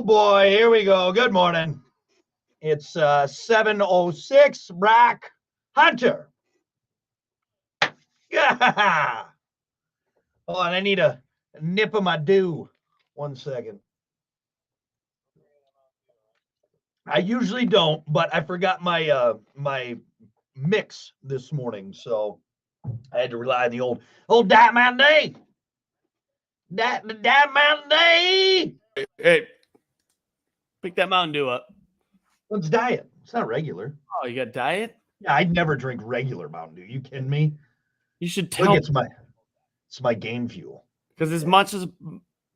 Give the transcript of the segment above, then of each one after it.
boy, here we go. Good morning. It's 7:06. Brock Hunter. Yeah. Hold on, I need a nip of my dew. 1 second. I usually don't, but I forgot my my mix this morning, so I had to rely on the old Diet Mountain Day. Diet Mountain Day. Hey, pick that Mountain Dew up. What's diet? It's not regular. Oh, you got diet? Yeah, I'd never drink regular Mountain Dew. You kidding me? You should tell. Look, it's my game fuel. Because as much as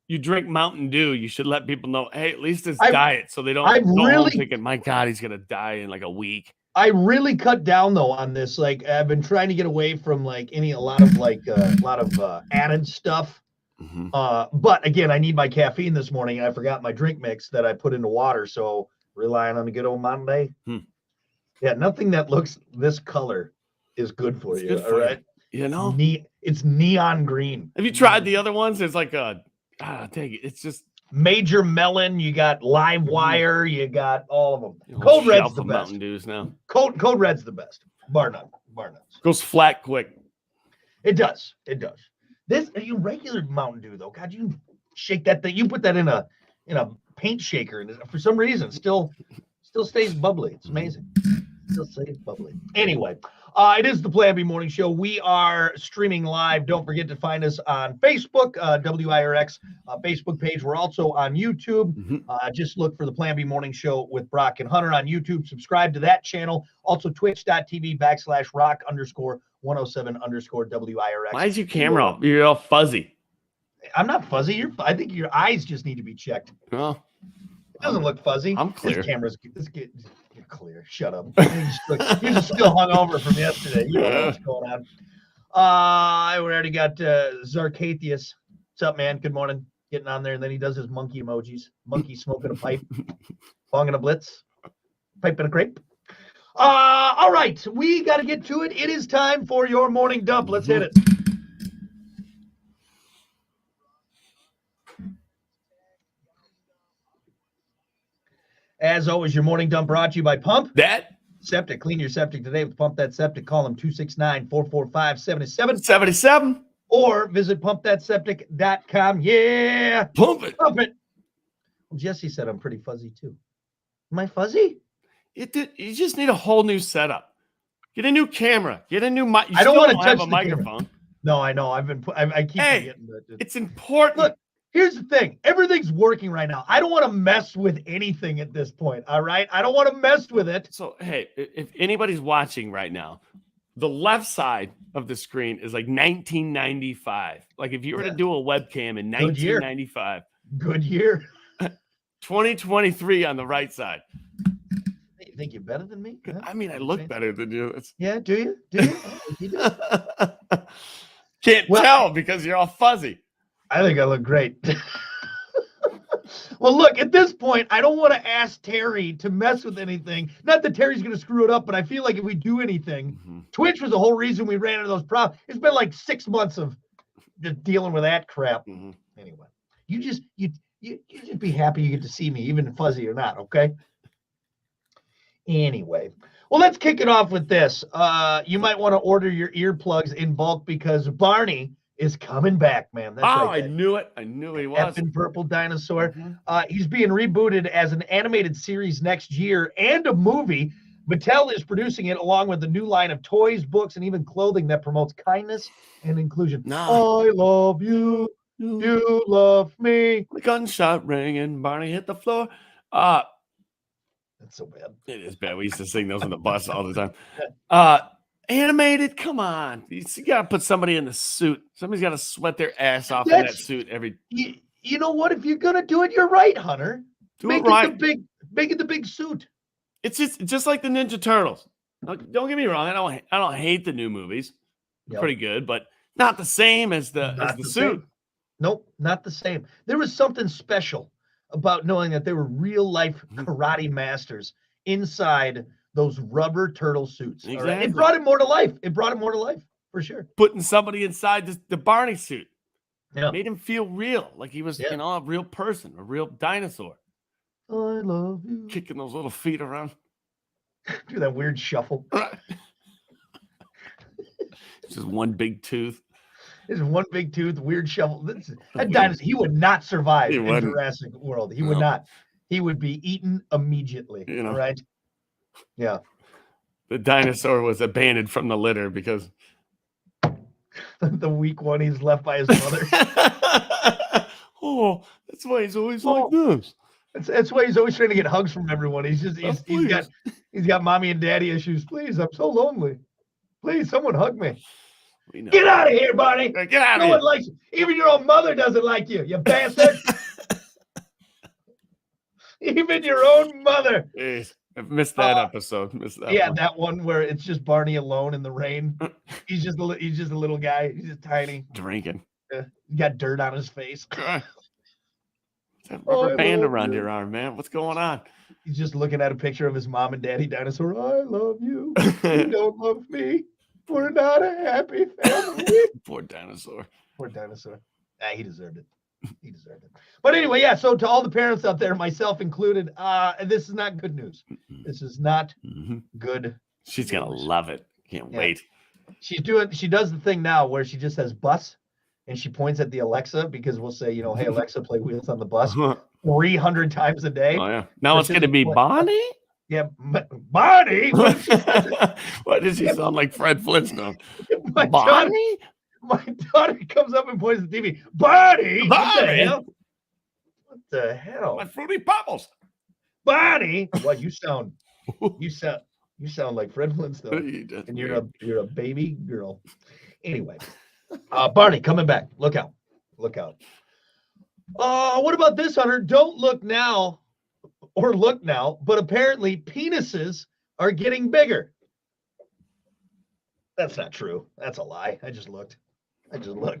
you drink Mountain Dew, you should let people know, hey, at least it's diet, so they don't go home thinking, my God, he's gonna die in like a week. I really cut down though on this. Like I've been trying to get away from like a lot of added stuff. Mm-hmm. But again, I need my caffeine this morning, and I forgot my drink mix that I put into water. So relying on the good old Mountain Day. Yeah, nothing that looks this color is good for you. All right, you know, it's neon green. Have you tried the other ones? It's like take it. It's just Major Melon. You got Live Wire. You got all of them. Code Red's the best. Mountain Dews now. Code Red's the best. Bar none. Goes flat quick. It does. This regular Mountain Dew though. God, you shake that thing. You put that in a paint shaker, and for some reason, still stays bubbly. It's amazing. Still stays bubbly. Anyway, it is the Plan B Morning Show. We are streaming live. Don't forget to find us on Facebook, WIRX Facebook page. We're also on YouTube. Just look for the Plan B Morning Show with Brock and Hunter on YouTube. Subscribe to that channel. Also, twitch.tv/rock_107_WIRX. Why is your camera off? You're all fuzzy. I'm not fuzzy. I think your eyes just need to be checked. Well, it doesn't look fuzzy. I'm clear. This camera's you're clear. Shut up. You're just still hungover from yesterday. You know what's going on. We already got Zarcathius. What's up, man? Good morning. Getting on there, and then he does his monkey emojis. Monkey smoking a pipe, bonging a blitz, pipe and a crepe. All right, we got to get to it. It is time for your morning dump. Let's hit it. As always, your morning dump brought to you by Pump That Septic. Clean your septic today with Pump That Septic. Call them 269-445-7777. Or visit pumpthatseptic.com. Yeah. Pump it. Well, Jesse said I'm pretty fuzzy too. Am I fuzzy? You just need a whole new setup. Get a new camera. Get a new mic. I don't want to have touch a microphone. Camera. No, I know. I keep forgetting that. It's important. Look, here's the thing. Everything's working right now. I don't want to mess with anything at this point. All right. I don't want to mess with it. So, hey, if anybody's watching right now, the left side of the screen is like 1995. Like if you were to do a webcam in 1995. Good year. 2023 on the right side. You think you're better than me? I mean, I look better than you. Yeah, do you? Oh, you do? Can't tell because you're all fuzzy. I think I look great. Well, look, at this point, I don't want to ask Terry to mess with anything. Not that Terry's going to screw it up, but I feel like if we do anything, Twitch was the whole reason we ran into those problems. It's been like 6 months of just dealing with that crap. Anyway, you just be happy you get to see me, even fuzzy or not, okay? Anyway, well, let's kick it off with this. You might want to order your earplugs in bulk because Barney is coming back, man. That's right, I knew it. I knew he was. Effing purple dinosaur. He's being rebooted as an animated series next year and a movie. Mattel is producing it along with a new line of toys, books, and even clothing that promotes kindness and inclusion. I love you. You love me. The gunshot rang and Barney hit the floor. That's so bad. It is bad. We used to sing those on the bus all the time. Animated, come on. You got to put somebody in the suit. Somebody's got to sweat their ass off in that suit every. You know what? If you're gonna do it, you're right, Hunter. Make it the big suit. It's just like the Ninja Turtles. Don't get me wrong. I don't hate the new movies. They're pretty good, but not the same as the suit. Same. Nope, not the same. There was something special about knowing that they were real life karate masters inside those rubber turtle suits. Exactly. Right? It brought it more to life. For sure. Putting somebody inside the Barney suit made him feel real, like he was a real person, a real dinosaur. I love you. Kicking those little feet around. Do that weird shuffle. Just one big tooth. There's one big tooth, weird shuffle. That dinosaur, he would not survive He in wouldn't. Jurassic World. He would not. He would be eaten immediately. You know. Right? Yeah. The dinosaur was abandoned from the litter because the weak one, he's left by his mother. Oh, that's why he's always like this. That's why he's always trying to get hugs from everyone. He's got mommy and daddy issues. Please, I'm so lonely. Please, someone hug me. Get out of here, buddy. Get out of no here. one likes you. Even your own mother doesn't like you, you bastard. Even your own mother. Jeez, I've missed that episode. That one where it's just Barney alone in the rain. He's just a little guy. He's just tiny. Drinking. He got dirt on his face. That rubber band around your arm, man. What's going on? He's just looking at a picture of his mom and daddy dinosaur. I love you. You don't love me. We're not a happy family. Poor dinosaur. Poor dinosaur. He deserved it. He deserved it. But anyway, yeah. So to all the parents out there, myself included, this is not good news. This is not good. She's gonna love it. Can't wait. She does the thing now where she just says bus and she points at the Alexa because we'll say, hey, Alexa, play Wheels on the Bus 300 times a day. Oh, yeah. Now it's gonna be Bonnie? Yeah, Bonnie. Why does she sound like Fred Flintstone? Bonnie? My daughter comes up and points at the TV. Bonnie! What the hell? My Fruity Pebbles. Bonnie! Well, you sound like Fred Flintstone. And you're a baby girl. Anyway. Barney coming back. Look out. Look out. What about this, Hunter? Don't look now. Or look now, but apparently penises are getting bigger. That's not true. That's a lie. I just looked. You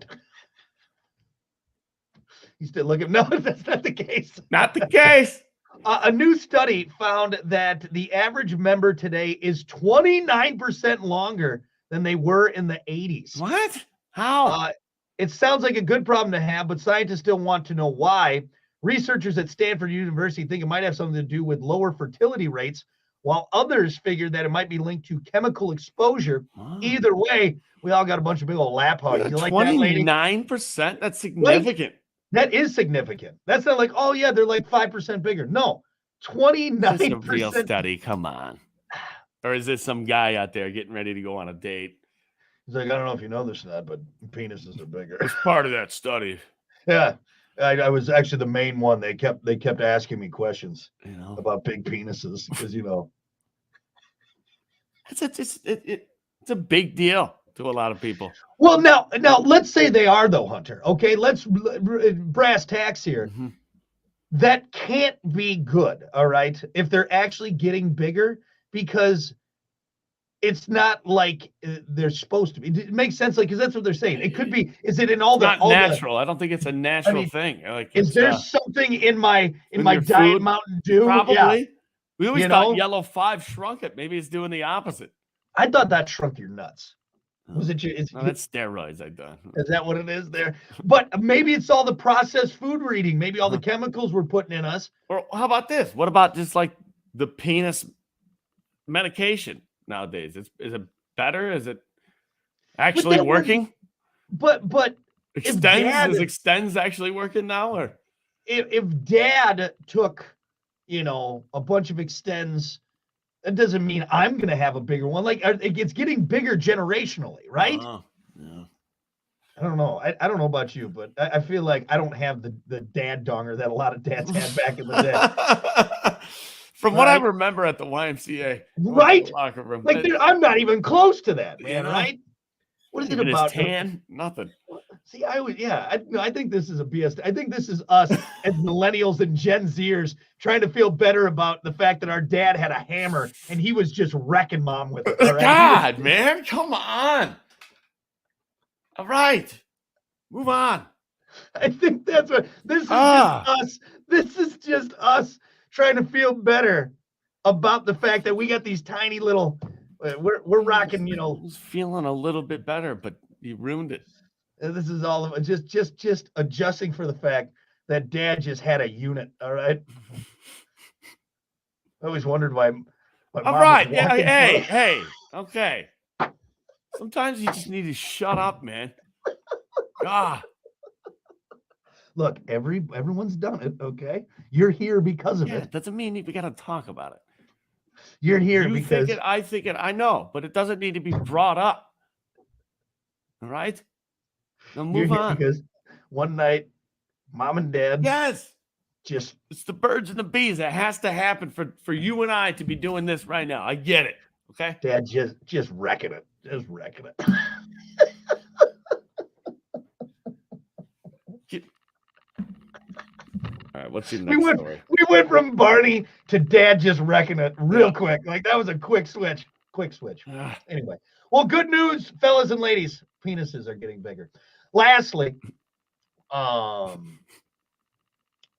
still looking? No, that's not the case. Not the case. A new study found that the average member today is 29% longer than they were in the 80s. What? How? It sounds like a good problem to have, but scientists still want to know why. Researchers at Stanford University think it might have something to do with lower fertility rates, while others figure that it might be linked to chemical exposure. Wow. Either way, we all got a bunch of big old lap hugs. You like that, lady? 29%? That's significant. That is significant. That's not like, oh, yeah, they're like 5% bigger. No, 29%. That's a real study. Come on. Or is this some guy out there getting ready to go on a date? He's like, I don't know if you know this or not, but penises are bigger. It's part of that study. Yeah. I was actually the main one. They kept asking me questions about big penises because it's a big deal to a lot of people. Well, now let's say they are though, Hunter. Okay, let's brass tacks here. Mm-hmm. That can't be good. All right, if they're actually getting bigger, because it's not like they're supposed to be. It makes sense, like, because that's what they're saying. It could be. Is it in all the? Not all natural. I don't think it's a natural thing. Like, is there something in my Diet food? Mountain Dew? Probably. Yeah. We always thought Yellow 5 shrunk it. Maybe it's doing the opposite. I thought that shrunk your nuts. Was it? No, that's steroids. I thought. Is that what it is there? But maybe it's all the processed food we're eating. Maybe all the chemicals we're putting in us. Or how about this? What about just like the penis medication? Nowadays, is it better? Is it actually working? But Extends actually working now? Or if Dad took, a bunch of Extends, that doesn't mean I'm gonna have a bigger one. Like it's getting bigger generationally, right? Yeah. I don't know. I don't know about you, but I feel like I don't have the dad donger that a lot of dads had back in the day. From what I remember at the YMCA, right? Locker room, like I'm not even close to that, man. Right? What is it about? Tan? Nothing. See, I think this is a BS. I think this is us as millennials and Gen Zers trying to feel better about the fact that our dad had a hammer and he was just wrecking mom with it. Right? God, man, come on. All right, move on. I think that's what this is. Just us. This is just us trying to feel better about the fact that we got these tiny little. We're rocking. I was feeling a little bit better, but you ruined it. This is all of just adjusting for the fact that Dad just had a unit. All right. always wondered why All mom right. was Yeah. walking Hey. Okay. Sometimes you just need to shut up, man. God. Look, everyone's done it, okay? You're here because of Yeah, it. it doesn't mean we got to talk about it. You're here You because think it, I think it, I know, but it doesn't need to be brought up. All right? Now you're move here on. because one night Mom and Dad Yes. just It's the birds and the bees. That has to happen for you and I to be doing this right now. I get it. Okay? Dad just wrecking it. Just wrecking it. All right, what's your next story? We went from Barney to Dad just wrecking it real quick. Like that was a quick switch. Quick switch. Anyway. Well, good news, fellas and ladies. Penises are getting bigger. Lastly,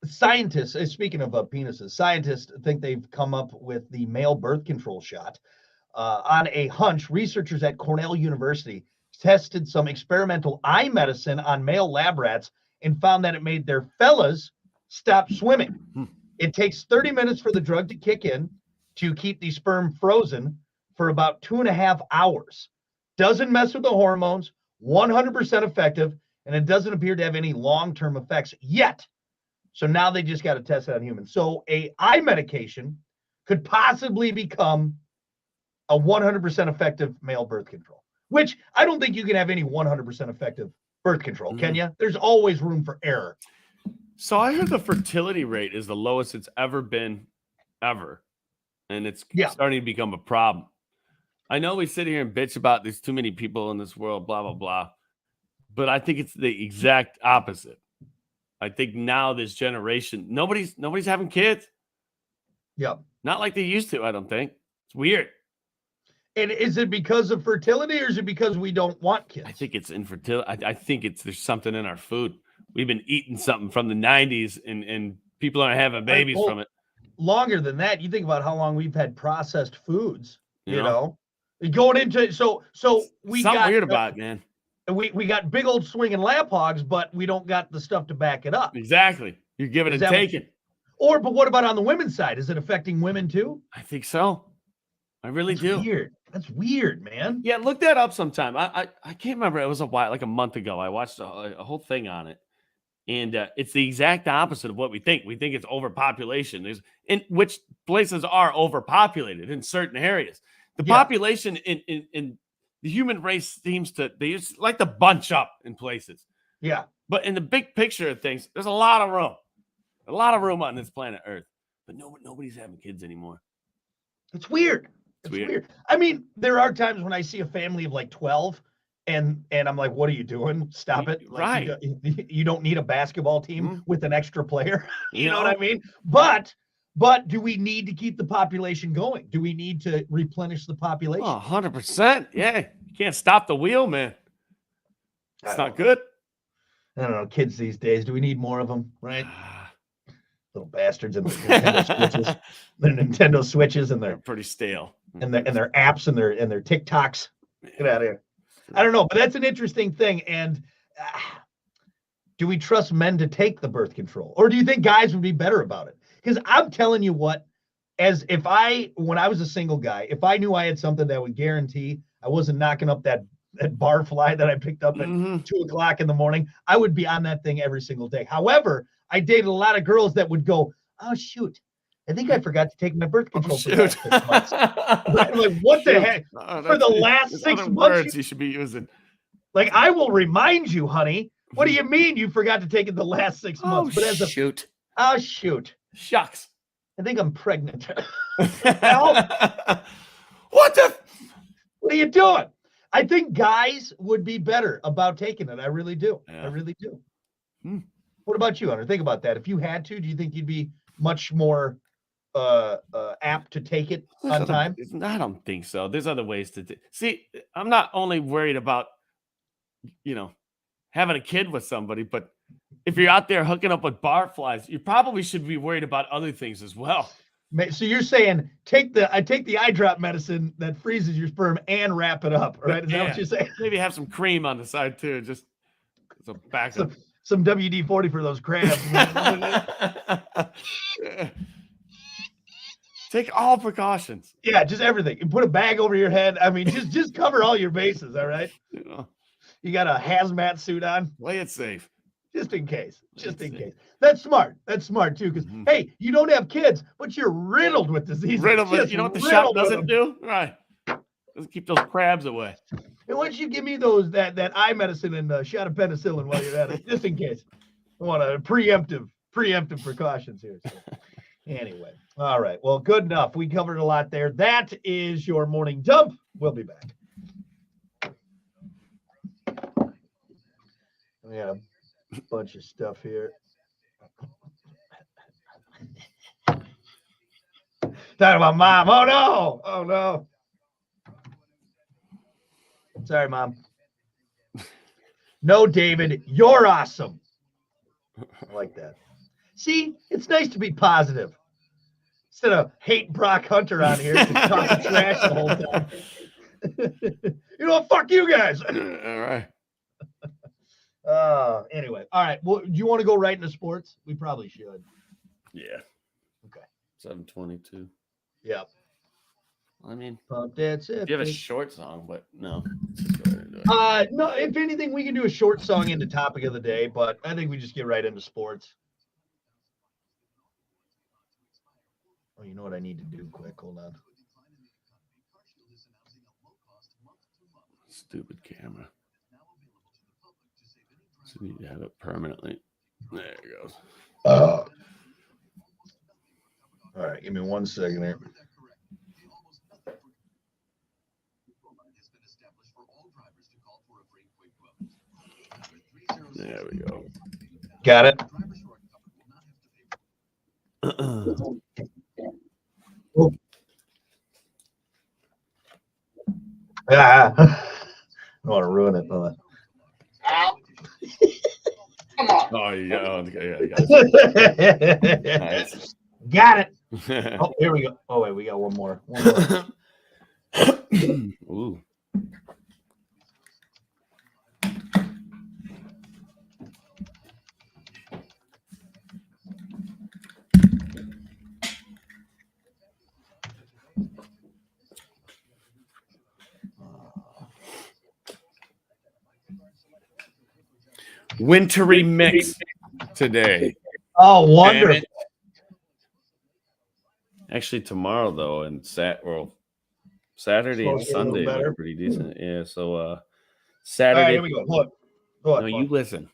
scientists, speaking of penises, scientists think they've come up with the male birth control shot. On a hunch, researchers at Cornell University tested some experimental eye medicine on male lab rats and found that it made their fellas stop swimming. It takes 30 minutes for the drug to kick in to keep the sperm frozen for about 2.5 hours. Doesn't mess with the hormones, 100% effective, and it doesn't appear to have any long-term effects yet. So now they just got to test it on humans. So a eye medication could possibly become a 100% effective male birth control, which I don't think you can have any 100% effective birth control, can you? There's always room for error. So I heard the fertility rate is the lowest it's ever been, ever. And it's starting to become a problem. I know we sit here and bitch about there's too many people in this world, blah, blah, blah. But I think it's the exact opposite. I think now this generation, nobody's having kids. Yeah. Not like they used to, I don't think. It's weird. And is it because of fertility or is it because we don't want kids? I think it's infertility. I think there's something in our food. We've been eating something from the 90s and people aren't having babies from it. Longer than that. You think about how long we've had processed foods, you know? Going into so we something got weird about it, man. We got big old swinging lap hogs, but we don't got the stuff to back it up. Exactly. You're giving and taking. But what about on the women's side? Is it affecting women too? I think so. I really do. Weird. That's weird, man. Yeah, look that up sometime. I can't remember. It was a while, like a month ago. I watched a whole thing on it. And it's the exact opposite of what we think. We think it's overpopulation. There's in which places are overpopulated in certain areas. The population in the human race seems to they just like to bunch up in places. Yeah. But in the big picture of things, there's a lot of room. A lot of room on this planet Earth. But nobody's having kids anymore. It's weird. It's weird. I mean, there are times when I see a family of like 12 and I'm like, what are you doing? Stop it. Like, right. You don't need a basketball team with an extra player. you know what I mean? But do we need to keep the population going? Do we need to replenish the population? Oh, 100%. Yeah. You can't stop the wheel, man. It's not good. I don't know. Kids these days, do we need more of them? Right? Little bastards and their Nintendo Switches. Their Nintendo Switches and they're pretty stale. And their apps and their TikToks. Get out of here. I don't know, but that's an interesting thing. And do we trust men to take the birth control? Or do you think guys would be better about it? Because I'm telling you what, when I was a single guy, if I knew I had something that would guarantee I wasn't knocking up that bar fly that I picked up at 2:00 in the morning, I would be on that thing every single day. However, I dated a lot of girls that would go, oh, shoot, I think I forgot to take my birth control for the last 6 months. I'm like, what the heck? For the last 6 months? Words you should be using. Like, I will remind you, honey. What do you mean you forgot to take it the last 6 months? But shoot. Oh, shoot. Shucks. I think I'm pregnant. What are you doing? I think guys would be better about taking it. I really do. I really do. What about you, Hunter? Think about that. If you had to, do you think you'd be much more apt to take it on time? I don't think so. There's other ways to see. I'm not only worried about, having a kid with somebody, but if you're out there hooking up with barflies, you probably should be worried about other things as well. So you're saying take the eye drop medicine that freezes your sperm and wrap it up, right? Is that what you're saying? Maybe have some cream on the side too, just as a backup. Some WD-40 for those crabs. Take all precautions. Yeah, just everything. You put a bag over your head. I mean, just cover all your bases. All right. You know, You got a hazmat suit on, play it safe. just in case. Just in That's case. That's smart. That's smart too. Because Mhm. hey, you don't have kids, but you're riddled with diseases. Riddled with it. Just You know what the riddled shot with doesn't them. do? Right. Let's keep those crabs away. And once you give me those that eye medicine and a shot of penicillin while you're at it, just in case. I want a preemptive precautions here. So. Anyway, all right. Well, good enough. We covered a lot there. That is your morning dump. We'll be back. We got a bunch of stuff here. Talking about mom. Oh no! Oh no! Sorry, mom. No, David, you're awesome. I like that. See, it's nice to be positive. Instead of hate Brock Hunter on here and talking trash the whole time. You know what? Fuck you guys. All right. Anyway. All right. Well, do you want to go right into sports? We probably should. Yeah. Okay. 7:22. Yeah. I mean, That's it. you have a short song, but no. Let's just go ahead and do it. No, if anything, we can do a short song into topic of the day, but I think we just get right into sports. Oh, you know what I need to do quick? Hold on. Stupid camera. So you need to have it permanently. There it goes. All right, give me 1 second here. There we go. Got it. I don't want to ruin it. Hold on. Come on. Oh, you got, okay, yeah, Nice. Got it. Oh, here we go. Oh, wait, we got one more. Ooh. Wintry mix today. Oh, wonderful. Actually, tomorrow though, and Saturday and Sunday are pretty decent. Yeah. So Saturday. All right, here we go. Look. No, you listen.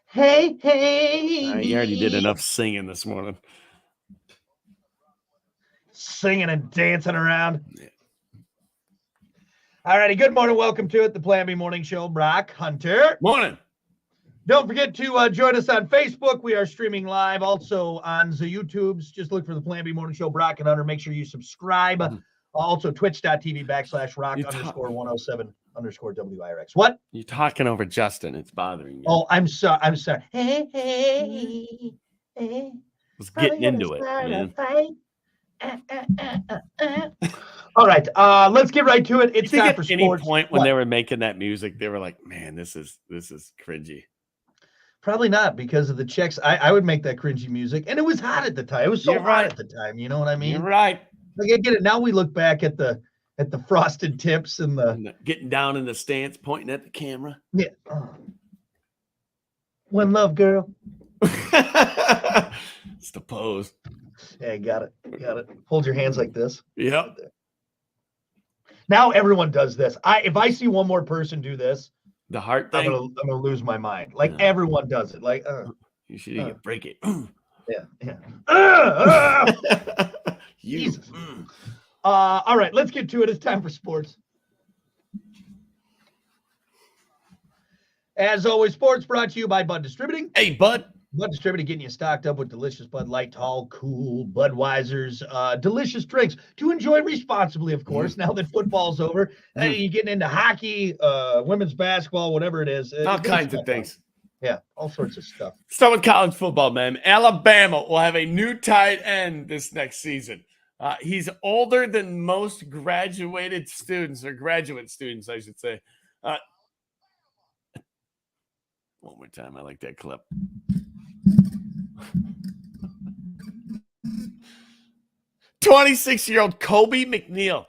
Hey. You already did enough singing this morning. Singing and dancing around. Yeah. All righty. Good morning. Welcome to it, the Plan B Morning Show. Brock Hunter. Morning. Don't forget to join us on Facebook. We are streaming live also on the YouTubes. Just look for the Plan B Morning Show, Brock and Hunter. Make sure you subscribe. Also, twitch.tv/rock_107_WIRX. What? You're talking over Justin. It's bothering you. Oh, I'm sorry. Hey. Was getting into it, man. All right, let's get right to it. It's You think time at for any sports. point when What? they were making that music, they were like, "Man, this is cringy." Probably not, because of the checks. I would make that cringy music, and it was hot at the time. It was so You're hot right. at the time. You know what I mean? You're right. Like, I get it. Now we look back at the frosted tips and the And getting down in the stance, pointing at the camera. yeah. One love, girl. It's the pose. Yeah, got it. Hold your hands like this. Yep. Now everyone does this. If I see one more person do this, The heart I'm thing. gonna lose my mind. Like Yeah. everyone does it. Like You should break it. yeah. You. Jesus. All right, let's get to it. It's time for sports. As always, sports brought to you by Bud Distributing. Hey, bud. Bud Distributing getting you stocked up with delicious Bud Light, tall, cool Budweiser's, delicious drinks to enjoy responsibly, of course. Now that football's over, you're getting into hockey, women's basketball, whatever it is. All kinds of things. Yeah, all sorts of stuff. Start with college football, man. Alabama will have a new tight end this next season. He's older than most graduate students, I should say. One more time. I like that clip. 26-year-old Kobe McNeil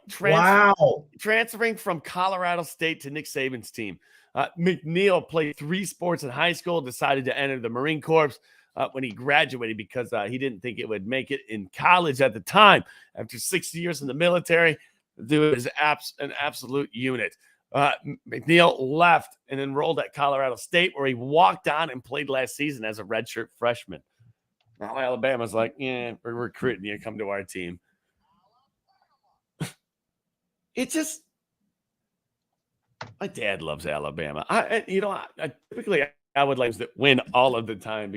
transferring from Colorado State to Nick Saban's team. McNeil played 3 sports in high school, decided to enter the Marine Corps when he graduated because he didn't think it would make it in college at the time. After 6 years in the military, the dude is an absolute unit. McNeil left and enrolled at Colorado State, where he walked on and played last season as a redshirt freshman. Now Alabama's like, yeah, we're recruiting you. Come to our team. It just, my dad loves Alabama. I typically I would like to win all of the time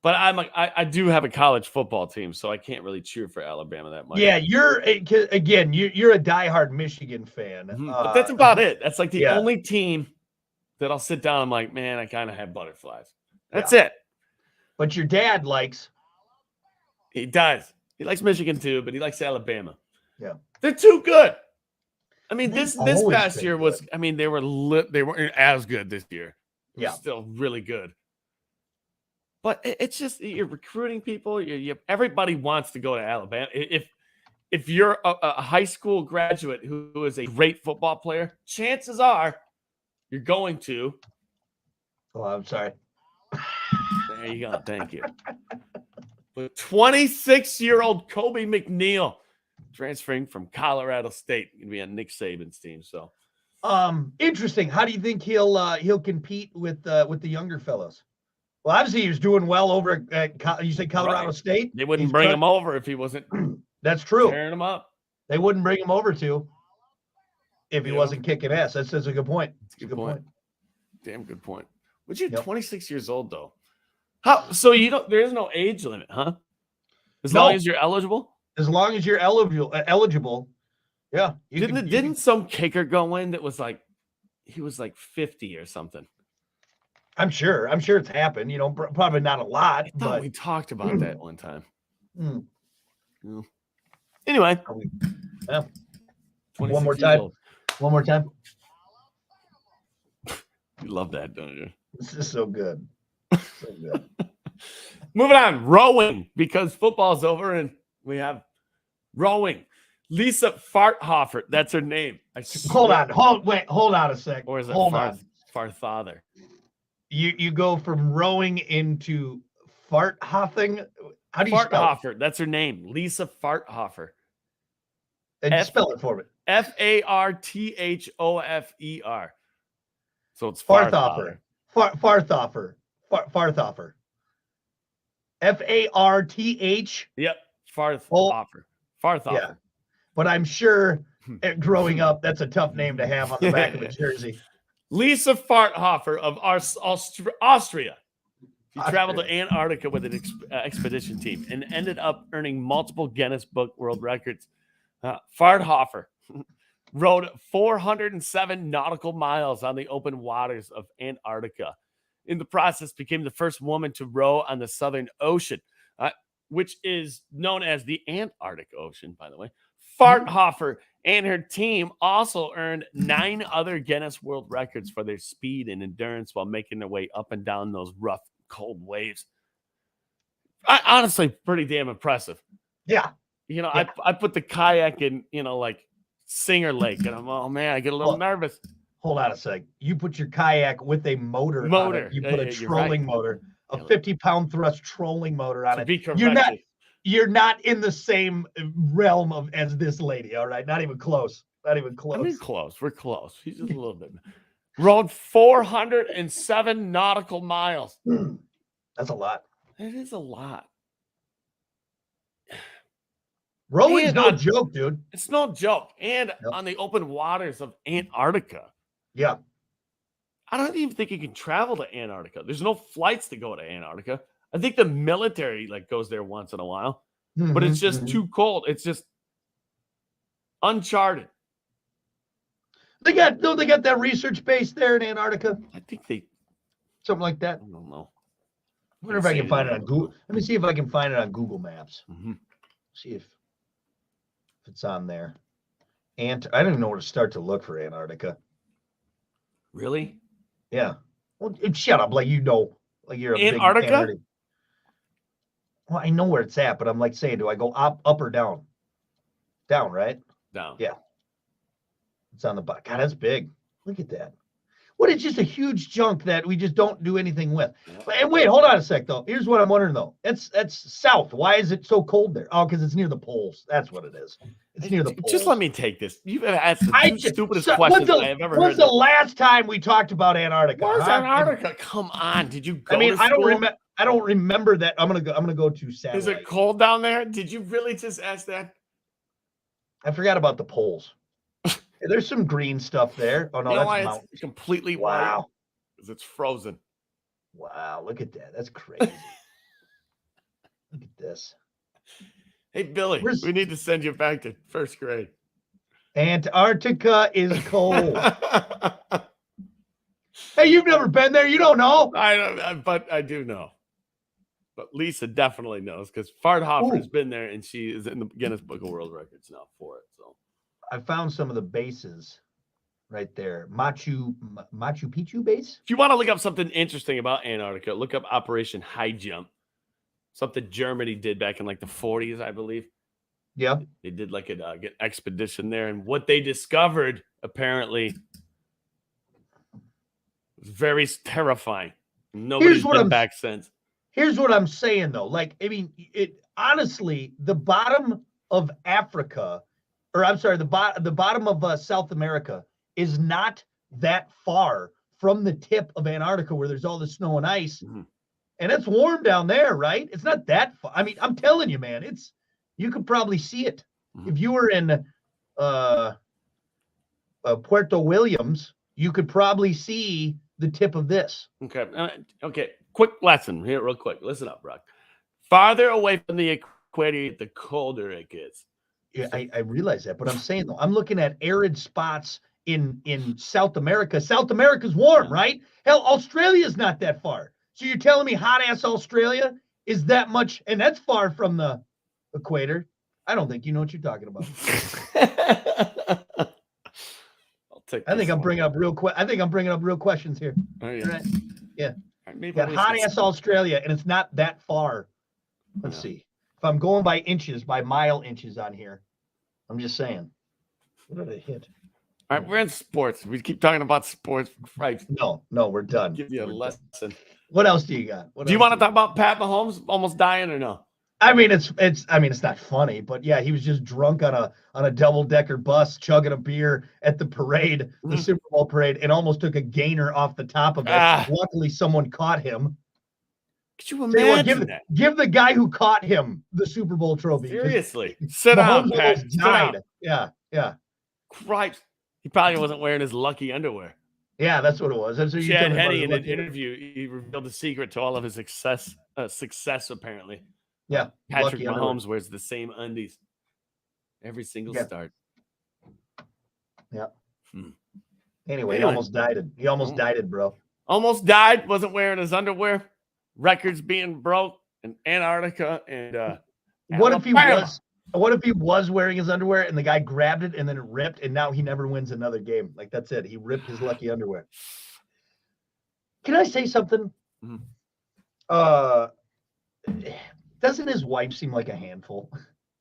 but I do have a college football team, so I can't really cheer for Alabama that much. Yeah, you're a diehard Michigan fan. But that's about it. That's like the only team that I'll sit down. I'm like, man, I kind of have butterflies. That's it. But your dad likes. He does. He likes Michigan too, but he likes Alabama. Yeah, they're too good. I mean, this past year was. I mean, they weren't as good this year. They're still really good. But it's just you're recruiting people. Everybody wants to go to Alabama. If you're a high school graduate who is a great football player, chances are you're going to. Oh, I'm sorry. There you go. Thank you. But 26-year-old Kobe McNeil transferring from Colorado State, going to be on Nick Saban's team. So, interesting. How do you think he'll compete with the younger fellows? Well, obviously he was doing well over at you say Colorado State. They wouldn't bring him over if he wasn't. That's true. Tearing him up. They wouldn't bring him over if he wasn't kicking ass. That's a good point. That's a good point. Damn good point. But you're 26 years old though. How? So there is no age limit, huh? As long as you're eligible. As long as you're eligible. Yeah. Didn't some kicker go in that was like he was like 50 or something? I'm sure it's happened. Probably not a lot. But we talked about that one time. Anyway, one more time. One more time. You love that, don't you? This is so good. So good. Moving on, rowing, because football's over and we have rowing. Lisa Farthofer, that's her name. Hold on a sec. Or is it Farthather? You go from rowing into farthoffing. How do you spell it? That's her name, Lisa Farthofer. And spell it for me. Farthofer. So it's Farthofer. Farthofer. Farthofer. Farth. Yep. Farthofer. Farthofer. Yeah. But I'm sure growing up, that's a tough name to have on the back of a jersey. Lisa Farthofer of Austria. She traveled to Antarctica with an expedition team and ended up earning multiple Guinness Book World Records. Farthofer rowed 407 nautical miles on the open waters of Antarctica. In the process, became the first woman to row on the Southern Ocean, which is known as the Antarctic Ocean, by the way. Farthofer and her team also earned 9 other Guinness World Records for their speed and endurance while making their way up and down those rough, cold waves. Honestly, pretty damn impressive. Yeah. I put the kayak in, like Singer Lake, and I get a little nervous. Hold on a sec. You put your kayak with a motor on it. You put a trolling motor, a 50-pound thrust trolling motor on it. You're not in the same realm as this lady, all right? Not even close. Not even close. I mean, close. We're close. She's just a little bit. Rowed 407 nautical miles. That's a lot. It is a lot. Rowing's no joke, dude. It's no joke. And on the open waters of Antarctica. Yeah. I don't even think you can travel to Antarctica. There's no flights to go to Antarctica. I think the military goes there once in a while, but it's just too cold. It's just uncharted. They got that research base there in Antarctica. I think something like that. I don't know. I wonder if I can find it on Google. Let me see if I can find it on Google Maps. See if it's on there. I don't even know where to start to look for Antarctica. Really? Yeah. Well, shut up, like like you're a Antarctica? big Antarctica. Well, I know where it's at, but I'm like saying, do I go up or down? Down, right? Down. Yeah. It's on the bottom. God, that's big. Look at that. What is just a huge chunk that we just don't do anything with? And wait, hold on a sec though. Here's what I'm wondering though. That's south. Why is it so cold there? Oh, because it's near the poles. That's what it is. It's near the poles. Just let me take this. You've asked the two stupidest questions I have ever heard. When's the last time we talked about Antarctica? Where's Antarctica? Come on. Did you go? I mean, to school? I don't remember that. I'm gonna go to satellite. Is it cold down there? Did you really just ask that? I forgot about the poles. There's some green stuff there. Oh no, you know that's why mountains. it's completely Wow. white? Because it's frozen. Wow, look at that. That's crazy. Look at this. Hey, Billy, we need to send you back to first grade. Antarctica is cold. Hey, you've never been there. You don't know. But I do know. But Lisa definitely knows because Farthofer's been there and she is in the Guinness Book of World Records now for it. So I found some of the bases right there. Machu Picchu base. If you want to look up something interesting about Antarctica, look up Operation High Jump. Something Germany did back in like the 40s, I believe. Yeah. They did like an expedition there. And what they discovered, apparently, was very terrifying. Nobody's been back since. Here's what I'm saying, though. Like, I mean, honestly, the bottom of Africa, or I'm sorry, the bottom of South America is not that far from the tip of Antarctica where there's all the snow and ice. Mm-hmm. And it's warm down there, right? It's not that far. I mean, I'm telling you, man, you could probably see it. Mm-hmm. If you were in Puerto Williams, you could probably see the tip of this. Okay. Okay. Quick lesson here, real quick. Listen up, Brock. Farther away from the equator, the colder it gets. Yeah, I realize that, but I'm saying though, I'm looking at arid spots in South America. South America's warm, right? Hell, Australia's not that far. So you're telling me hot ass Australia is that much, and that's far from the equator? I don't think you know what you're talking about. I think I'm bringing up real questions here. Oh, yeah. Right? Yeah. Got hot ass Australia, and it's not that far. Let's see. If I'm going by inches, by mile inches on here, I'm just saying. What did I hit? All right, we're in sports. We keep talking about sports. Right? No, we're done. Give you a lesson. Done. What else do you got? Do you want to talk about Pat Mahomes almost dying or no? I mean, it's not funny, but yeah, he was just drunk on a double-decker bus, chugging a beer at the parade, the Super Bowl parade, and almost took a gainer off the top of it. Luckily, someone caught him. Could you imagine that? Give the guy who caught him the Super Bowl trophy. Seriously, sit down, Pat. Sit down. Yeah. Christ, he probably wasn't wearing his lucky underwear. Yeah, that's what it was. That's what Chad Henne in an interview, he revealed the secret to all of his success apparently. Yeah, Patrick Mahomes wears the same undies every single start. Yeah. Anyway, he almost died. He almost died, bro. Almost died. Wasn't wearing his underwear. Records being broke in Antarctica and what if he was wearing his underwear and the guy grabbed it and then it ripped and now he never wins another game? Like that's it. He ripped his lucky underwear. Can I say something? Mm-hmm. Doesn't his wife seem like a handful?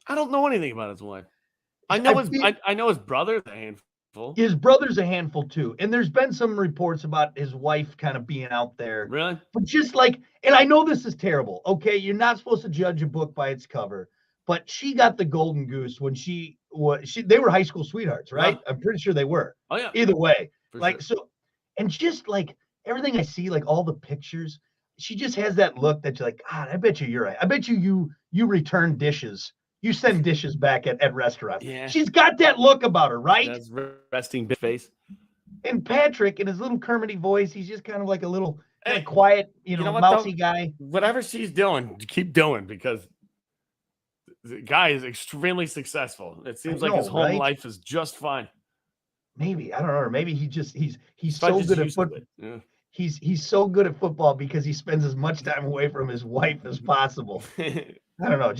I don't know anything about his wife. I know his brother's a handful. His brother's a handful too. And there's been some reports about his wife kind of being out there. Really? But just like, and I know this is terrible. Okay, you're not supposed to judge a book by its cover, but she got the golden goose when they were high school sweethearts, right? Huh? I'm pretty sure they were. Oh yeah. Either way. For like sure. So, and just like everything I see, like all the pictures, she just has that look that you're like, God, I bet you're right. I bet you return dishes. You send dishes back at restaurants. Yeah. She's got that look about her, right? That's resting bitch face. And Patrick, in his little Kermity voice, he's just kind of like a little quiet, mousy guy. Whatever she's doing, keep doing because the guy is extremely successful. It seems like his home life is just fine. Maybe, I don't know, or maybe he's so good at football. Yeah. He's so good at football because he spends as much time away from his wife as possible. I don't know.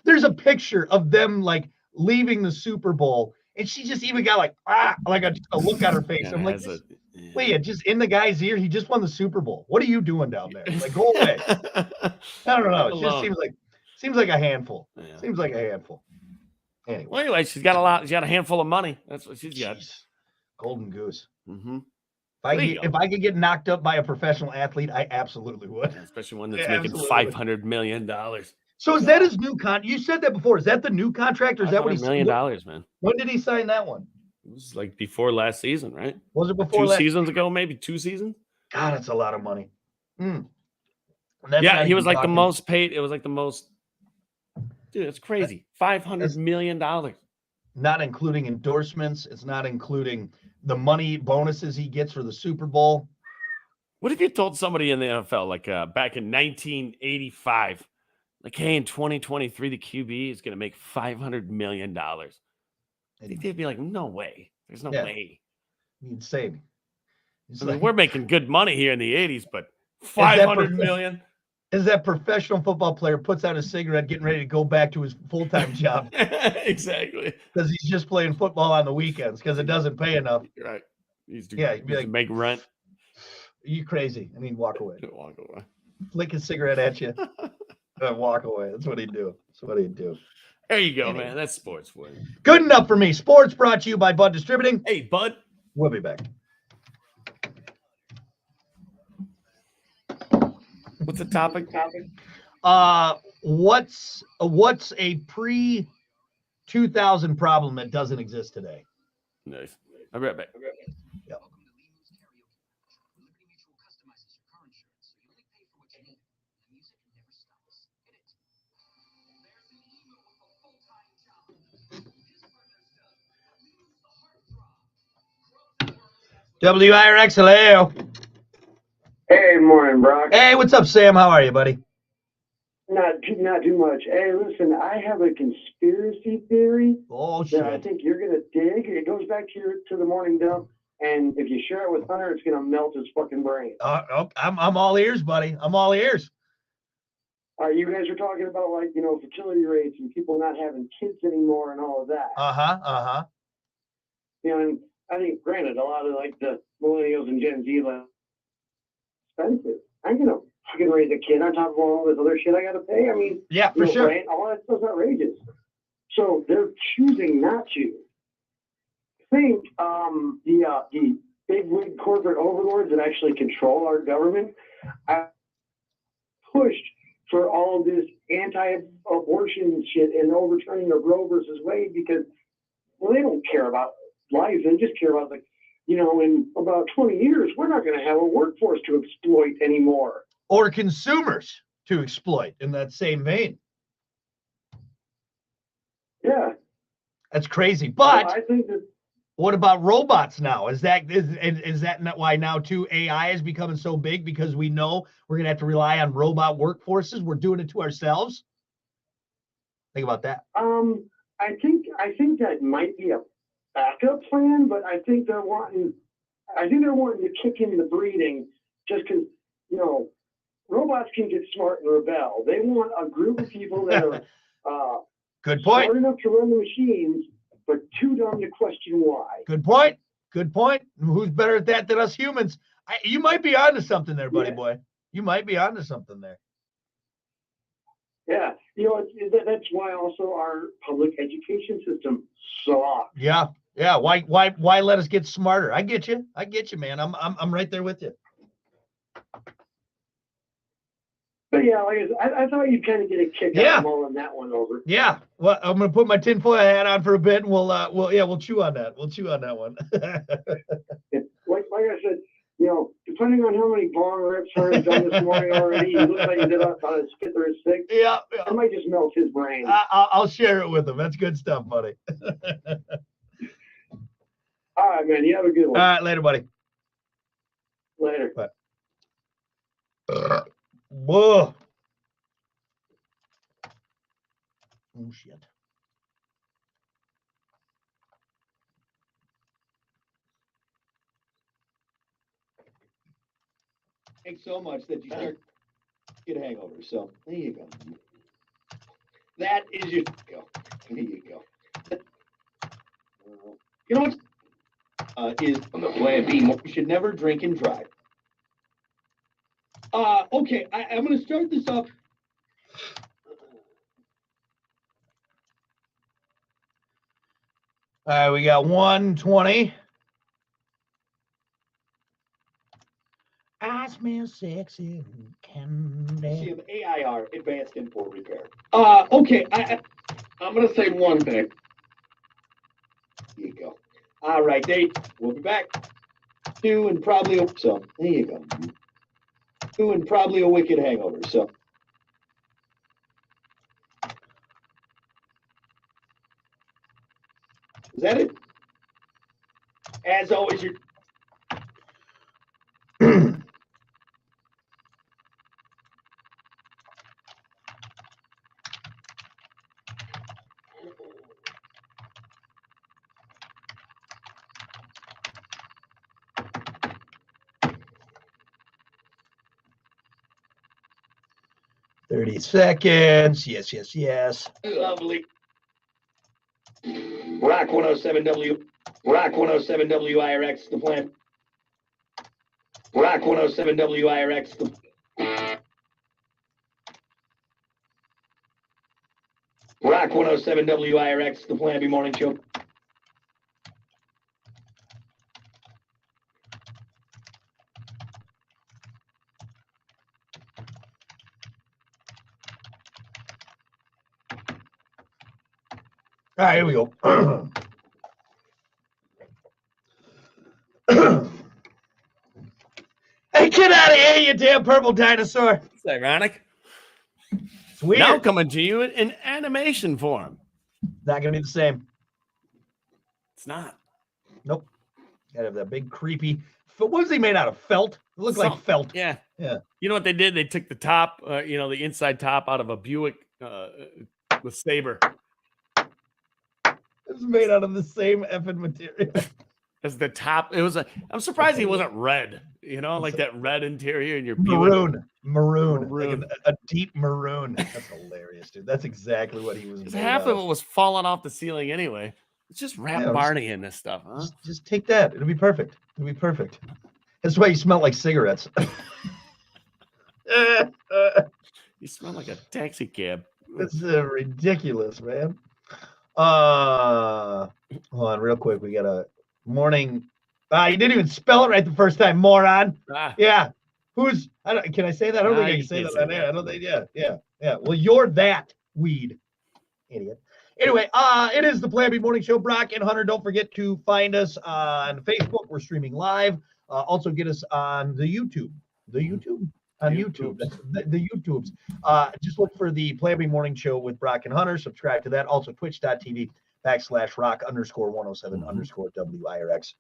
There's a picture of them like leaving the Super Bowl, and she just even got like a look on her face. Yeah, I'm like, Wait, just in the guy's ear, he just won the Super Bowl. What are you doing down there? Like, go away. I don't know. It just seems like a handful. Yeah. Seems like a handful. Anyway. Well, anyway, she's got a lot. She's got a handful of money. That's what she's got. Golden goose. Mm-hmm. If I could get knocked up by a professional athlete, I absolutely would. Yeah, especially one that's making $500 million. So is that his new contract? You said that before. Is that the new contract, or is that what $500 million, man? When did he sign that one? It was like before last season, right? Was it before 2 seasons ago? Maybe 2 seasons. God, that's a lot of money. Yeah, he was like the most paid. It was like the most. Dude, it's crazy. $500 million. Not including endorsements. It's not including the money bonuses he gets for the Super Bowl. What if you told somebody in the NFL, like back in 1985, like, hey, in 2023, the QB is going to make $500 million? I think they'd be like, no way. There's no way. Insane. I mean, we're making good money here in the 80s, but $500 million? As that professional football player puts out a cigarette getting ready to go back to his full-time job. Exactly. Because he's just playing football on the weekends because it doesn't pay enough. Right. He'd be like, make rent. Are you crazy? I mean, walk away. Walk away. Flick his cigarette at you. Walk away. That's what he'd do. There you go, man. That's sports for you. Good enough for me. Sports brought to you by Bud Distributing. Hey, Bud. We'll be back. What's the topic? What's a pre-2000 problem that doesn't exist today? Nice. I'll be right back. Yep. WIRX, hello. Hey, morning, Brock. Hey, what's up, Sam? How are you, buddy? Not too much. Hey, listen, I have a conspiracy theory that I think you're gonna dig. It goes back to the morning dump, and if you share it with Hunter, it's gonna melt his fucking brain. I'm all ears, buddy. I'm all ears. You guys are talking about, like, fertility rates and people not having kids anymore and all of that. And I think, granted, a lot of like the millennials and Gen Z, like, expensive. I'm gonna fucking raise a kid on top of all this other shit I gotta pay. I mean, yeah, for sure. Right? All that stuff's outrageous. So they're choosing not to. I think the big wig corporate overlords that actually control our government pushed for all this anti-abortion shit and overturning of Roe versus Wade because, well, they don't care about life. They just care about, like, in about 20 years, we're not going to have a workforce to exploit anymore. Or consumers to exploit in that same vein. Yeah. That's crazy. But I think that, what about robots now? Is that not why now too AI is becoming so big, because we know we're going to have to rely on robot workforces? We're doing it to ourselves. Think about that. I think that might be a backup plan, but I think they're wanting to kick in the breeding just because, robots can get smart and rebel. They want a group of people that are good point. Smart enough to run the machines, but too dumb to question why. Good point. Who's better at that than us humans? You might be onto something there, buddy boy. You might be onto something there. Yeah, that's why also our public education system sucks. Yeah. Why let us get smarter? I get you, man. I'm right there with you. But yeah, like I thought you'd kind of get a kick out of mulling that one over. Yeah. Well, I'm gonna put my tinfoil hat on for a bit, and we'll chew on that. We'll chew on that one. like I said, depending on how many bong rips Hunter's done this morning already, he looks like he did on a skit or a stick. Yeah. I might just melt his brain. I'll share it with him. That's good stuff, buddy. All right, man. You have a good one. All right, later, buddy. Later. Bye. Whoa. Oh, shit. Thanks so much that you start get a hangover. So there you go. That is your go. There you go. You know what? is plan B. You should never drink and drive. Okay, I'm going to start this off. All right, we got 120. I smell sexy candy. AIR, Advanced Import Repair. Okay, I'm going to say one thing. Here you go. All right, Dave, we'll be back. Two and probably so. There you go. Two and probably a wicked hangover. So. Is that it? As always, you're. 30 seconds. Yes, yes, yes. Lovely. Rock 107W. Rock 107W IRX, the plan. Rock 107W IRX, the Rock 107W IRX, the Plan B morning show. All right, here we go. Hey, get out of here, you damn purple dinosaur. It's ironic. It's weird. Now coming to you in animation form. Not going to be the same. It's not. Nope. Gotta have that big creepy. What was he made out of? Felt? It looked like felt. Yeah. Yeah. You know what they did? They took the top, the inside top out of a Buick with Sabre. It was made out of the same effing material. As the top, I'm surprised he wasn't red, like that red interior in your maroon. Like a deep maroon. That's hilarious, dude. That's exactly what he was made half of it was falling off the ceiling anyway. It's just wrap Barney in this stuff, huh? Just take that. It'll be perfect. It'll be perfect. That's why you smell like cigarettes. You smell like a taxi cab. That's ridiculous, man. Hold on real quick. We got a morning. You didn't even spell it right the first time, moron. Yeah. Can I say that? I don't think I can say that on air. I don't think. Yeah. Well, you're that weed, idiot. Anyway, it is the Plan B Morning Show. Brock and Hunter, don't forget to find us on Facebook. We're streaming live. Also get us on the YouTube. On YouTube. The YouTubes. Just look for the Plan B Morning Show with Brock and Hunter. Subscribe to that. Also twitch.tv/rock_107_WIRX.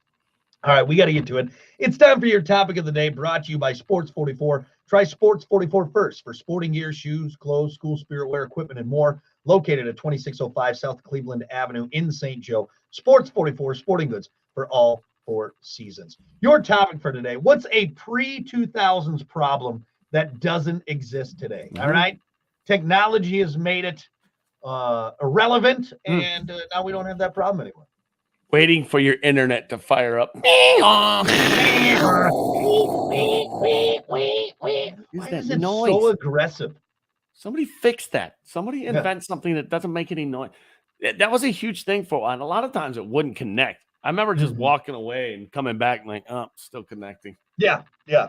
All right, we got to get to it. It's time for your topic of the day, brought to you by Sports 44. Try Sports 44 first for sporting gear, shoes, clothes, school spirit wear, equipment, and more. Located at 2605 South Cleveland Avenue in St. Joe. Sports 44 sporting goods for all 4 seasons. Your topic for today: what's a pre-2000s problem that doesn't exist today? All right, technology has made it irrelevant, and now we don't have that problem anymore. Waiting for your internet to fire up. Why is it so aggressive? Somebody fix that. Somebody invent something that doesn't make any noise. That was a huge thing for a while. And a lot of times it wouldn't connect. I remember just walking away and coming back and like, oh, still connecting. Yeah. It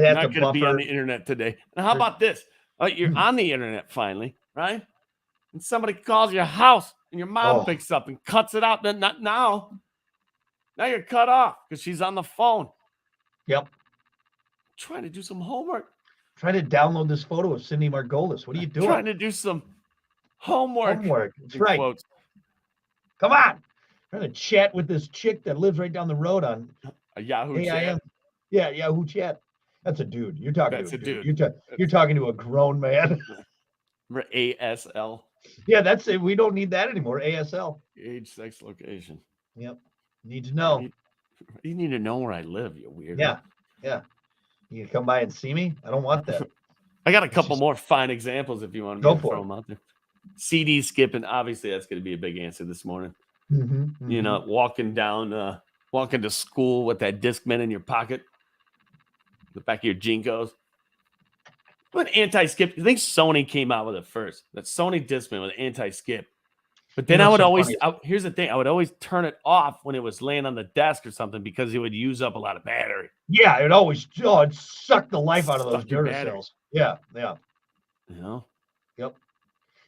has not going to be on the internet today. And how about this? You're on the internet finally, right? And somebody calls your house and your mom picks up and cuts it out. Then now you're cut off because she's on the phone. Yep. Trying to do some homework. Trying to download this photo of Cindy Margolis. What are you doing? Trying to do some homework. That's right. Quotes. Come on. Trying to chat with this chick that lives right down the road on a Yahoo chat. Yeah, Yahoo chat. That's a dude. You're talking to a dude. You're talking to a grown man. Remember ASL? Yeah, that's it. We don't need that anymore. ASL. Age, sex, location. Yep. Need to know. You need to know where I live, you weirdo. Yeah. You can come by and see me? I don't want that. I got a couple more fine examples if you want to throw them out there. CD skipping. Obviously, that's going to be a big answer this morning. Walking down walking to school with that Discman in your pocket, the back of your Jinkos. What anti-skip? I think Sony came out with it first. That Sony Discman with anti-skip. But then I would always, here's the thing, I would always turn it off when it was laying on the desk or something because it would use up a lot of battery. Yeah, it always, it sucked the life out of those Duracells. Yeah. You know? Yep.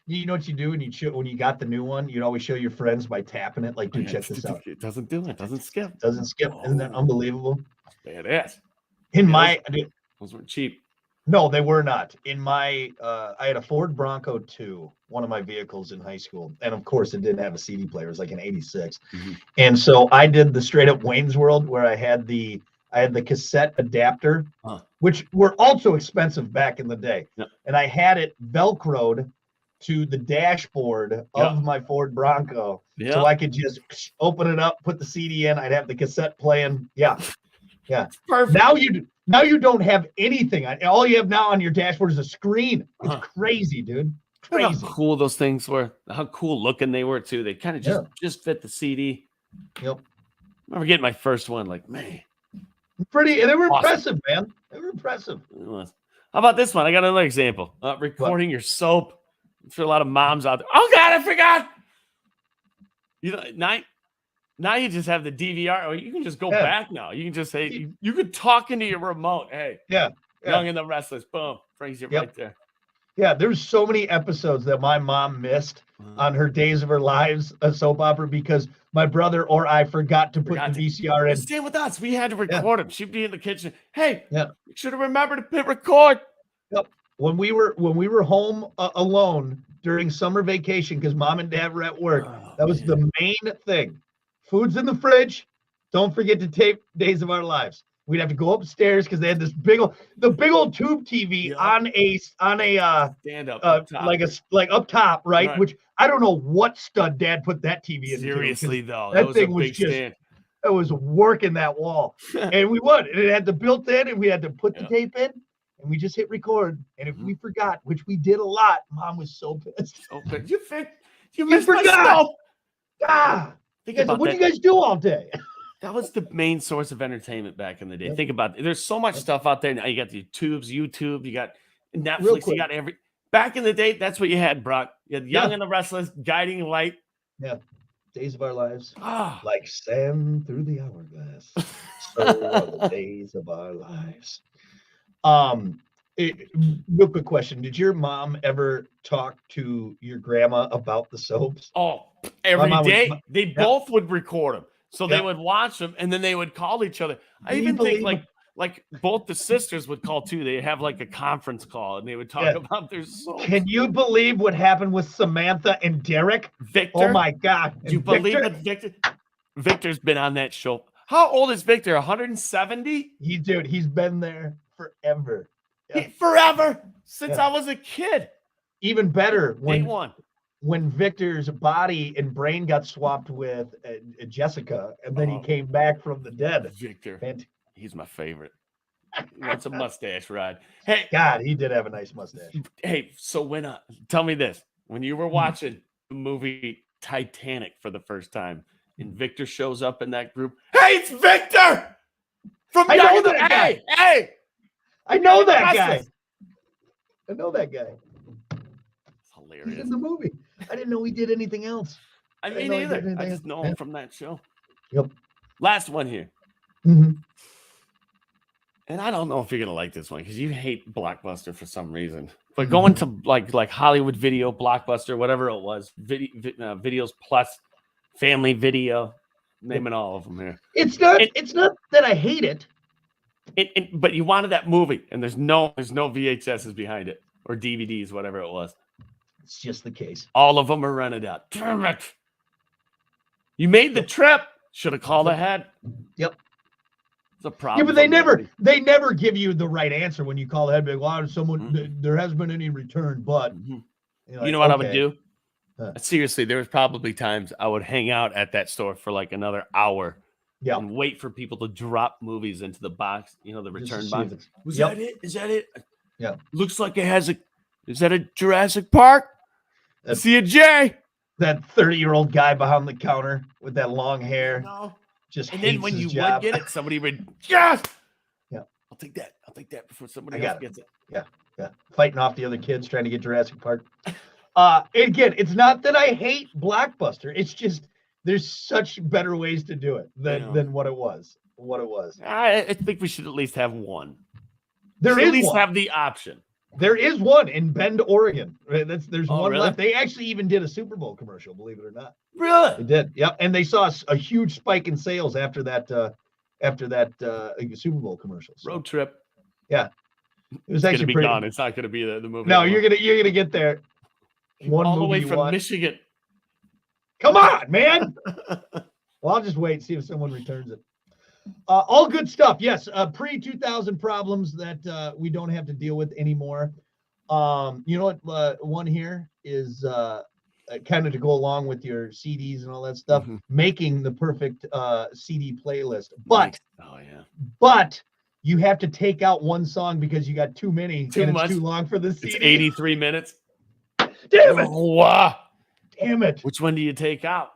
You know what you do when you got the new one? You'd always show your friends by tapping it, like, dude, check this out. It doesn't do it. It doesn't skip. Isn't that unbelievable? Badass. Those weren't cheap. No, they were not. I had a Ford Bronco 2, one of my vehicles in high school. And of course, it didn't have a CD player. It was like an 86. Mm-hmm. And so I did the straight up Wayne's World where I had the cassette adapter, which were also expensive back in the day. Yep. And I had it Velcroed to the dashboard of my Ford Bronco. Yep. So I could just open it up, put the CD in. I'd have the cassette playing. Yeah. Perfect. Now you don't have anything. All you have now on your dashboard is a screen. It's crazy, dude. Crazy. How cool those things were. How cool looking they were too. They kind of just fit the CD. Yep. I remember getting my first one. Like, man, they were impressive, man. They were impressive. It was. How about this one? I got another example. Recording your soap. I'm sure a lot of moms out there. Oh God, I forgot. You know, now you just have the DVR, or you can just go back now. You can just say, you could talk into your remote. Hey, Young and the Restless, boom, brings you right there. Yeah, there's so many episodes that my mom missed on her Days of Her Lives, a soap opera, because my brother or I forgot to put the VCR in. Stay with us. We had to record them. She'd be in the kitchen. Hey, you should have remembered to hit record. Yep. When we were home alone during summer vacation, because mom and dad were at work, that was the main thing. Food's in the fridge. Don't forget to tape Days of Our Lives. We'd have to go upstairs because they had this big old tube TV on a stand up, up top. like up top, right? Which I don't know what stud dad put that TV in. Seriously though, that thing was just stand. It was working that wall, and we would. And it had the built-in, and we had to put the tape in, and we just hit record. And if we forgot, which we did a lot, mom was so pissed. You missed my stuff. Ah. What do you guys do all day? That was the main source of entertainment back in the day. Think about it. There's so much stuff out there now. You got the YouTube, you got Netflix, you got back in the day, that's what you had, Brock. You had Young and the Restless, Guiding Light. Yeah. Days of Our Lives. Like sand through the hourglass. So are the days of our lives. Real quick question. Did your mom ever talk to your grandma about the soaps? Oh, every day. They both would record them. So they would watch them and then they would call each other. I even think like both the sisters would call too. They have like a conference call and they would talk about their soaps. Can you believe what happened with Samantha and Derek? Victor? Oh my God. Do you believe that Victor's been on that show? How old is Victor? 170? He's been there forever. Yeah. Forever since I was a kid. Even better when Victor's body and brain got swapped with Jessica, and then he came back from the dead. Victor, he's my favorite. That's a mustache ride. Hey, God, he did have a nice mustache. Hey, so tell me this: when you were watching the movie Titanic for the first time, and Victor shows up in that group, hey, it's Victor from Hey, I know that guy. I know that guy. It's hilarious. He's in the movie. I didn't know he did anything else. I mean, either. I just know him from that show. Yep. Last one here. Mm-hmm. And I don't know if you're gonna like this one because you hate Blockbuster for some reason. But going to like Hollywood Video, Blockbuster, whatever it was, Videos Plus, Family Video, naming all of them here. It's not that I hate it. But you wanted that movie, and there's no VHSs behind it or DVDs, whatever it was. It's just the case. All of them are rented out. Damn it! You made the trip. Should have called ahead. Yep. It's a problem. Yeah, but they never give you the right answer when you call ahead. Like, well, there hasn't been any return, but you know what I would do? Seriously, there was probably times I would hang out at that store for like another hour. Yeah, and wait for people to drop movies into the box, the return box. Was that it? Is that it? Yeah. Looks like it has is that a Jurassic Park? I see a J. That 30-year-old guy behind the counter with that long hair. No. just and hates then when his you job. would get it, somebody would, yes, yeah, I'll take that before somebody else gets it. Yeah, fighting off the other kids trying to get Jurassic Park. Again, it's not that I hate Blockbuster. It's just there's such better ways to do it than what it was. I think we should at least have one. There is at least have the option. There is one in Bend, Oregon. Right? There's one really? left. They actually even did a Super Bowl commercial, believe it or not. Really? They did. Yep. And they saw a huge spike in sales after that Super Bowl commercial. So, road trip. Yeah. It was actually pretty. Gone. It's not going to be the movie. No, you're gonna get there. One all the movie way from Michigan. Come on, man. Well, I'll just wait and see if someone returns it. All good stuff. Yes, pre-2000 problems that we don't have to deal with anymore. You know what? One here is kind of to go along with your CDs and all that stuff, making the perfect CD playlist. But but you have to take out one song because you got too many and it's too long for the CD. It's 83 minutes. Damn it! Wow. Damn it! Which one do you take out?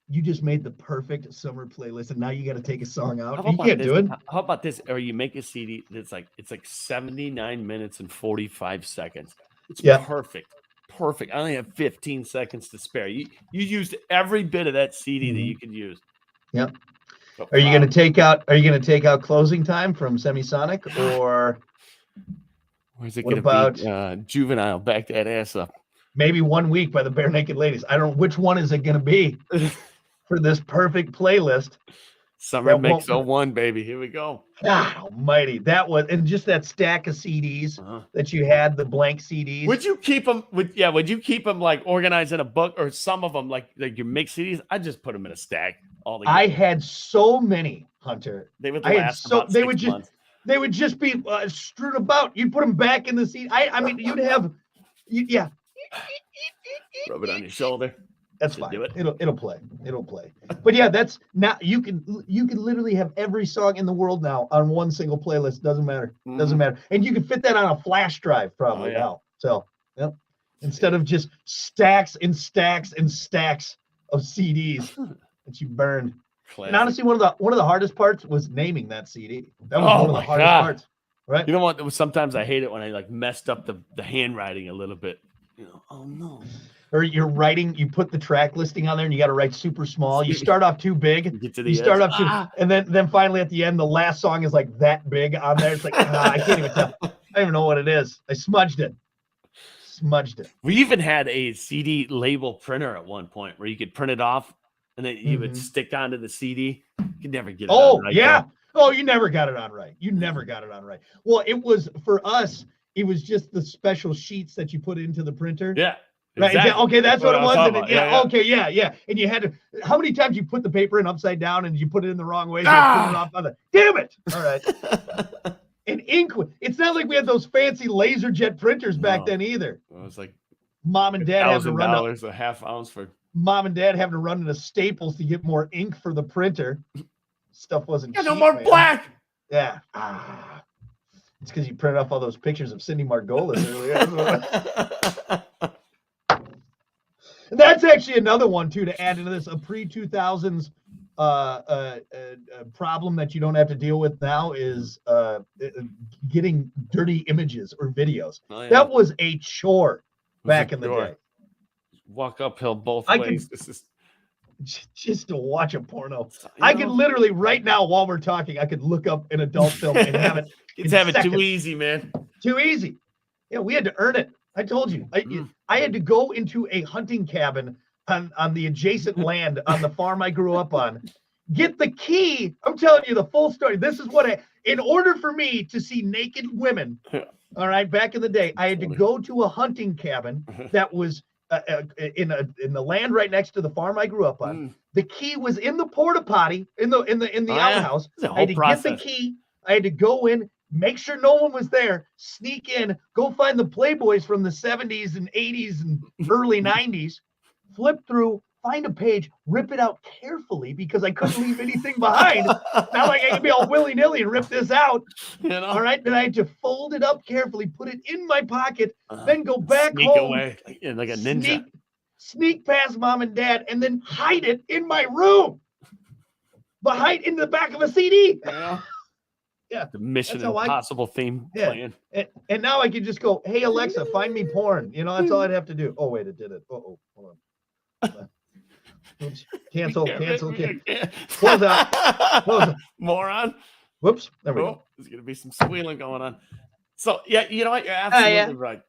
You just made the perfect summer playlist, and now you got to take a song out. You can't do it. How about this? Or you make a CD that's like 79 minutes and 45 seconds. It's perfect. Perfect. I only have 15 seconds to spare. You used every bit of that CD that you could use. Yep. Are you going to take out Closing Time from Semisonic, or is it going to be Juvenile? Back that ass up. Maybe 1 week by the Bare Naked Ladies. I don't know which one is it going to be for this perfect playlist. Summer Mix 01, baby. Here we go. God almighty. That was, and just that stack of CDs that you had, the blank CDs. Would you keep them would you keep them like organized in a book, or some of them like your mix CDs? I just put them in a stack all together. I had so many, Hunter. They would last about 6 months. They would just be strewn about. You'd put them back in the CD. I mean, you'd have rub it on your shoulder. That's fine. Do it. It'll play. But yeah, that's now you can literally have every song in the world now on one single playlist. Doesn't matter. And you can fit that on a flash drive probably now. So instead of just stacks and stacks and stacks of CDs that you burned. Classic. And honestly, one of the hardest parts was naming that CD. That was one of the hardest parts. Right. You know what? Sometimes I hate it when I like messed up the handwriting a little bit. Oh no. Or you're writing, you put the track listing on there and you got to write super small. You start off too big. You start off too, and then finally at the end, the last song is like that big on there. It's like, I can't even tell. I don't even know what it is. I smudged it. We even had a CD label printer at one point where you could print it off and then you would stick onto the CD. You could never get it on right. Yeah. Oh, you never got it on right. Well, it was, for us, it was just the special sheets that you put into the printer. Yeah. Right. Exactly. Okay, that's what it was. Okay, yeah. And you had to. How many times you put the paper in upside down and you put it in the wrong way? So put it off on the. Damn it! All right. And ink. It's not like we had those fancy laser jet printers back then either. It was like mom and dad having to run a half ounce for. Mom and dad having to run into Staples to get more ink for the printer. Stuff wasn't. No more black. Yeah. It's because you printed off all those pictures of Cindy Margolis earlier. And that's actually another one too to add into this, a pre-2000s problem that you don't have to deal with now is getting dirty images or videos. That was a chore back in the day. Walk uphill both ways. This is just to watch a porno. I could literally right now while we're talking, I could look up an adult film and have it. It's have it too easy, man. Too easy. Yeah, we had to earn it. I told you, I had to go into a hunting cabin on the adjacent land on the farm I grew up on, get the key. I'm telling you the full story. This is what in order for me to see naked women, all right, back in the day, I had to go to a hunting cabin that was in the land right next to the farm I grew up on. The key was in the porta potty in the outhouse. I had to get the key. I had to go in. Make sure no one was there, sneak in, go find the Playboys from the 70s and 80s and early 90s, flip through, find a page, rip it out carefully because I couldn't leave anything behind. Not like I could be all willy-nilly and rip this out. All right, then I had to fold it up carefully, put it in my pocket, then go back sneak home. Away like a ninja. Sneak past mom and dad and then hide it in my room. behind in the back of a CD. Yeah. Yeah. The Mission Impossible theme playing. And now I can just go, hey, Alexa, find me porn. You know, that's all I'd have to do. Oh, wait, it did it. Uh-oh. Hold on. Oops. Cancel. Close out. Moron. Whoops. There we go. There's going to be some squealing going on. So, yeah, you know what? You're absolutely right.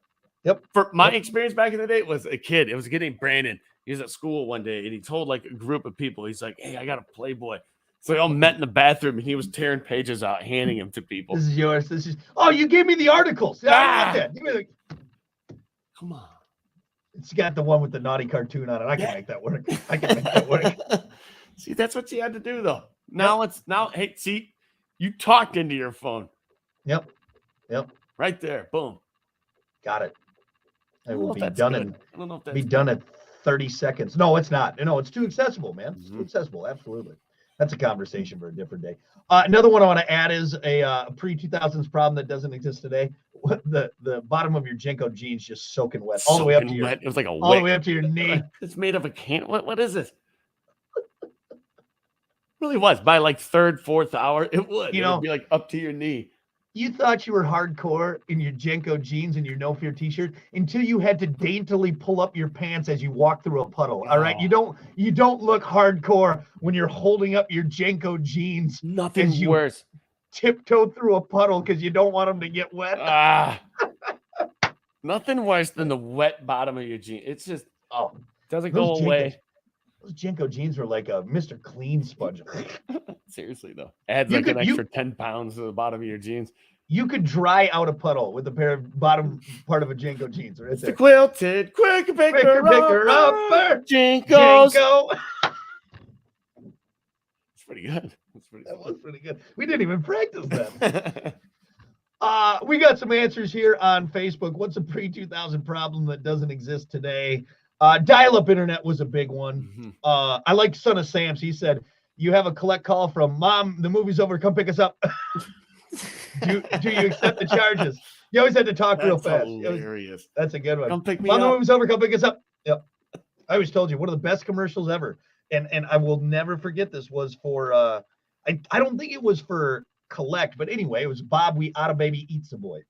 Yep. For my experience back in the day, it was a kid. It was a kid named Brandon. He was at school one day, and he told like a group of people, he's like, hey, I got a Playboy. So they all met in the bathroom, and he was tearing pages out, handing them to people. This is yours. Oh, you gave me the articles. I want that. Give me Come on. It's got the one with the naughty cartoon on it. I can make that work. See, that's what you had to do, though. Now hey, see, you talked into your phone. Yep. Right there. Boom. Got it. It will be done in 30 seconds. No, it's not. No, it's too accessible, man. It's too accessible. Absolutely. That's a conversation for a different day. Another one I want to add is a pre-2000s problem that doesn't exist today. The bottom of your Jenko jeans just soaking wet all the way up to your. It was like all the way up to your knee. It's made of a can. What is it? It really was. By like third, fourth hour, it would. It would be like up to your knee. You thought you were hardcore in your Jenko jeans and your No Fear t-shirt until you had to daintily pull up your pants as you walk through a puddle. All right. You don't look hardcore when you're holding up your Jenko jeans. Nothing worse. Tiptoe through a puddle because you don't want them to get wet. Nothing worse than the wet bottom of your jeans. It's just doesn't go away. Those Jenko jeans were like a Mr. Clean sponge. Seriously, though. Adds like an extra 10 pounds to the bottom of your jeans. You could dry out a puddle with a pair of bottom part of a Jenko jeans right there. The quilted, quick picker upper, Jenkos. It's pretty good. That was pretty good. We didn't even practice that. We got some answers here on Facebook. What's a pre-2000 problem that doesn't exist today? Dial-up internet was a big one. I liked Son of Sam's. He said, you have a collect call from Mom, the movie's over, come pick us up. do you accept the charges? You always had to talk real fast. Hilarious. That's a good one. Come pick me Mom, up. the movie's over, come pick us up. Yep. I always told you, one of the best commercials ever. And I will never forget this was for, I don't think it was for collect, but anyway, it was Bob, we oughta baby eats a boy.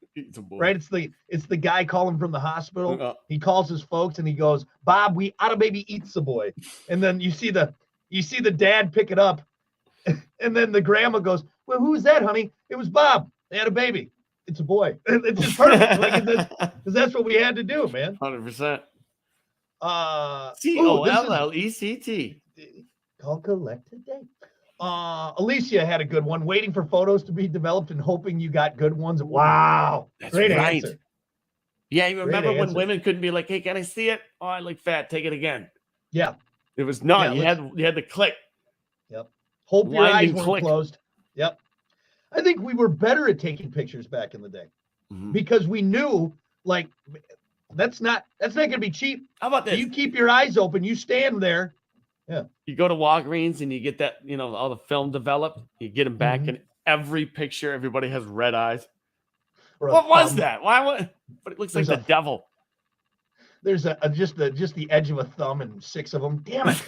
Right? It's the guy calling from the hospital. He calls his folks and he goes, Bob, we oughta baby eats a boy. And then you see the dad pick it up, and then the grandma goes, well, who's that, honey? It was Bob. They had a baby. It's a boy. It's just perfect. Because that's what we had to do, man. 100%. COLLECT. Call collect today. Alicia had a good one. Waiting for photos to be developed and hoping you got good ones. Wow. That's great right. answer. Yeah, you remember when women couldn't be like, hey, can I see it? Oh, I look fat. Take it again. Yeah. It was none. You had to click. Yep. Hope your eyes weren't closed. Yep. I think we were better at taking pictures back in the day because we knew like that's not going to be cheap. How about this? You keep your eyes open. You stand there. Yeah. You go to Walgreens and you get that, all the film developed. You get them back and every picture, everybody has red eyes. What was that? But it looks like the devil. There's just the edge of a thumb and 6 of them. Damn it.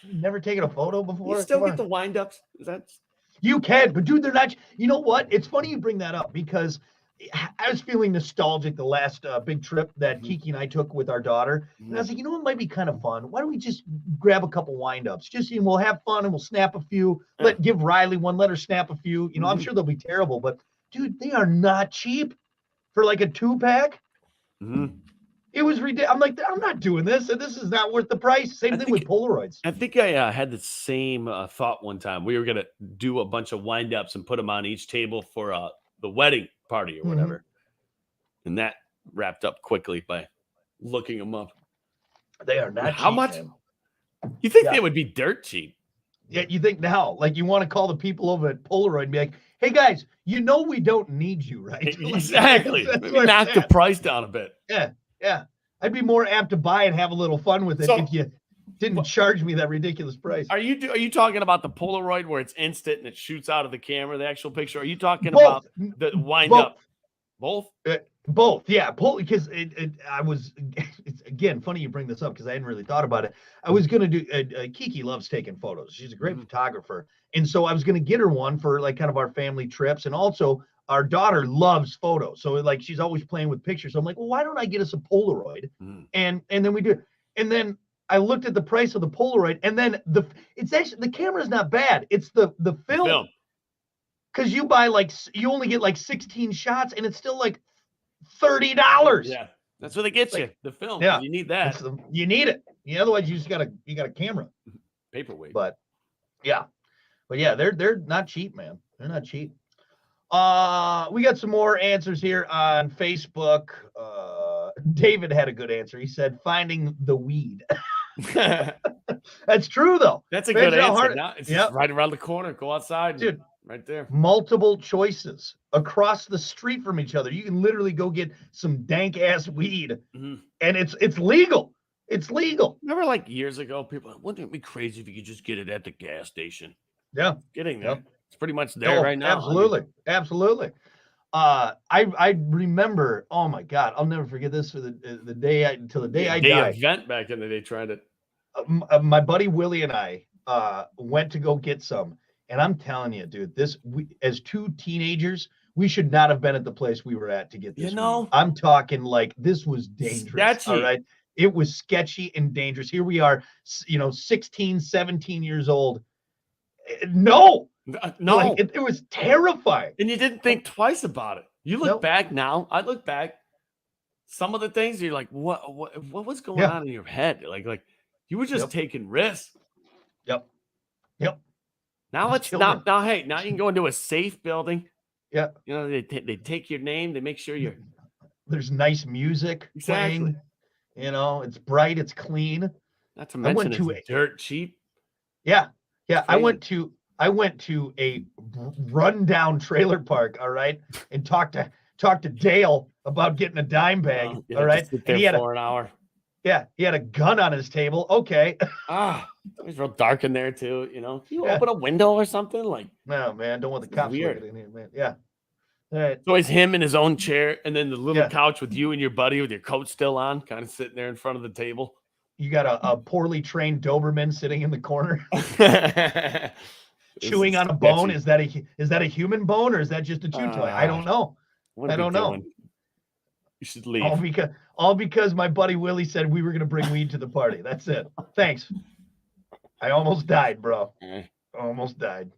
You've never taken a photo before? You still get the wind-ups? You can, but dude, they're not. You know what? It's funny you bring that up because I was feeling nostalgic the last big trip that Kiki and I took with our daughter. And I was like, it might be kind of fun. Why don't we just grab a couple wind-ups? We'll have fun and we'll snap a few. Give Riley one, let her snap a few. I'm sure they'll be terrible, but dude, they are not cheap for like a 2-pack. It was ridiculous. I'm like, I'm not doing this. And this is not worth the price. Same thing with Polaroids. I think I had the same thought one time. We were going to do a bunch of wind-ups and put them on each table for the wedding party or whatever. And that wrapped up quickly by looking them up. They are not cheap. How much? Man. You think they would be dirt cheap? Yeah, you think now, like you want to call the people over at Polaroid and be like, hey guys, we don't need you, right? Exactly. Maybe knock the price down a bit. Yeah. I'd be more apt to buy and have a little fun with it if you didn't charge me that ridiculous price. Are you talking about the Polaroid where it's instant and it shoots out of the camera, the actual picture? Are you talking about the wind up? Both, yeah, both, because it's again funny you bring this up because I hadn't really thought about it. I was gonna do Kiki loves taking photos. She's a great photographer, and so I was gonna get her one for like kind of our family trips, and also our daughter loves photos, so like she's always playing with pictures. So I'm like, well, why don't I get us a Polaroid, and then we do, and then I looked at the price of the Polaroid, and then it's actually the camera's not bad. It's the film. Because you only get like 16 shots, and it's still like $30. Yeah, that's what they get you. The film. Yeah, you need that. You need it. Otherwise, you got a camera. Paperweight. But yeah, they're not cheap, man. They're not cheap. We got some more answers here on Facebook. David had a good answer. He said finding the weed. That's true though. That's a good answer. Now it's just right around the corner. Go outside, dude. Right there. Multiple choices across the street from each other. You can literally go get some dank ass weed, and it's legal. It's legal. Remember, like years ago, people were like, wouldn't it be crazy if you could just get it at the gas station? Yeah, getting there. Yep. It's pretty much there right now. Absolutely, absolutely. I remember. Oh my God, I'll never forget this for the day until the day I died. Event back in the day, tried it. My buddy Willie and I went to go get some. And I'm telling you, dude, as two teenagers, we should not have been at the place we were at to get this. I'm talking like this was dangerous. Sketchy. All right. It was sketchy and dangerous. Here we are, 16, 17 years old. No. Like, it was terrifying. And you didn't think twice about it. You look back now. I look back. Some of the things you're like, what was going on in your head? Like you were just taking risks. Yep. Now it's not. Now, hey, now you can go into a safe building. Yeah. They take your name. They make sure you're. There's nice music playing. It's bright. It's clean. Not to mention it's dirt cheap. Yeah. I went to a rundown trailer park. All right, and talked to Dale about getting a dime bag. All right, and he had for an hour. Yeah, he had a gun on his table. Okay. It was real dark in there too. You open a window or something like. No, man, don't want the cops looking in here, man. Yeah. All right. It's always him in his own chair, and then the little couch with you and your buddy with your coat still on, kind of sitting there in front of the table. You got a poorly trained Doberman sitting in the corner, chewing on a bone. Is that a human bone or is that just a chew toy? I don't know. I don't know. You should leave. All because my buddy Willie said we were going to bring weed to the party. That's it. Thanks. I almost died, bro. Almost died.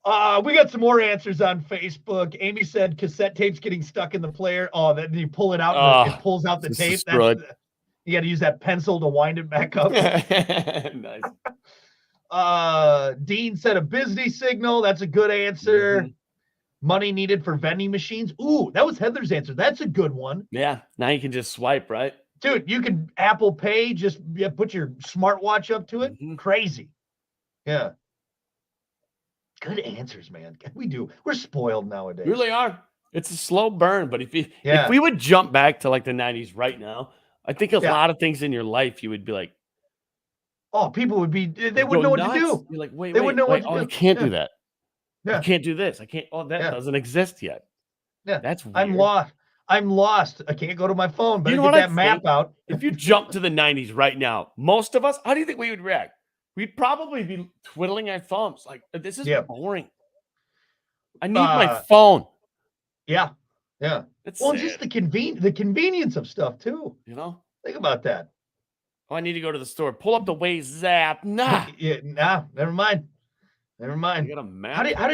We got some more answers on Facebook. Amy said cassette tapes getting stuck in the player. Oh, then you pull it out and it pulls out the tape. You got to use that pencil to wind it back up. Nice. Dean said a business signal. That's a good answer. Money needed for vending machines. Ooh, that was Heather's answer. That's a good one. Yeah. Now you can just swipe, right? Dude, you can Apple Pay, just put your smartwatch up to it. Crazy. Yeah. Good answers, man. We're spoiled nowadays. We really are. It's a slow burn, but if we would jump back to like the 90s right now, I think a lot of things in your life you would be like, oh, people would be, they wouldn't know what to do. You're like, wait, they wouldn't know what to do. I can't do that. Yeah. I can't do this. I can't. Oh, that doesn't exist yet. Yeah. That's weird. I'm lost. I can't go to my phone, but I get that map out. If you jump to the 90s right now, most of us, how do you think we would react? We'd probably be twiddling our thumbs. Like, this is boring. I need my phone. Yeah. Yeah. Just the convenience of stuff too. Think about that. Oh, I need to go to the store. Pull up the Waze Zap. Nah. Never mind. Never mind. You got a map? How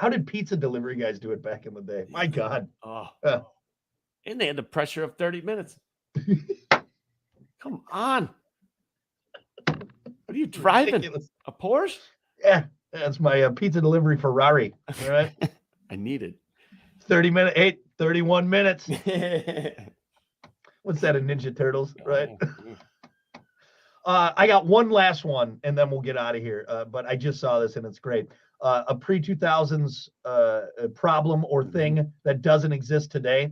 did pizza delivery guys do it back in the day? My God. And they had the pressure of 30 minutes. Come on. What are you driving? Ridiculous. A Porsche? Yeah. That's my pizza delivery Ferrari. All right. I need it. 31 minutes. What's that, a Ninja Turtles, right? I got one last one, and then we'll get out of here. But I just saw this, and it's great. A pre-2000s problem or thing that doesn't exist today.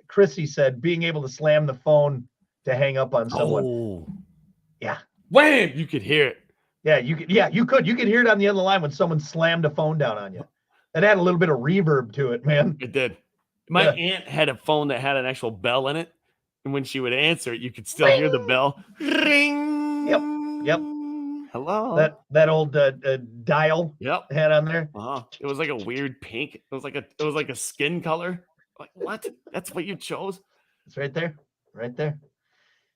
Chrissy said being able to slam the phone to hang up on someone. Oh. Yeah. Wham! You could hear it. Yeah, you could. Yeah, you could. You could hear it on the other line when someone slammed a phone down on you. It had a little bit of reverb to it, man. It did. My aunt had a phone that had an actual bell in it. And when she would answer it, you could still hear the bell. Ring. Yep. Hello. That old dial had on there. It was like a weird pink. It was like a skin color. Like, what? That's what you chose? It's right there. Right there.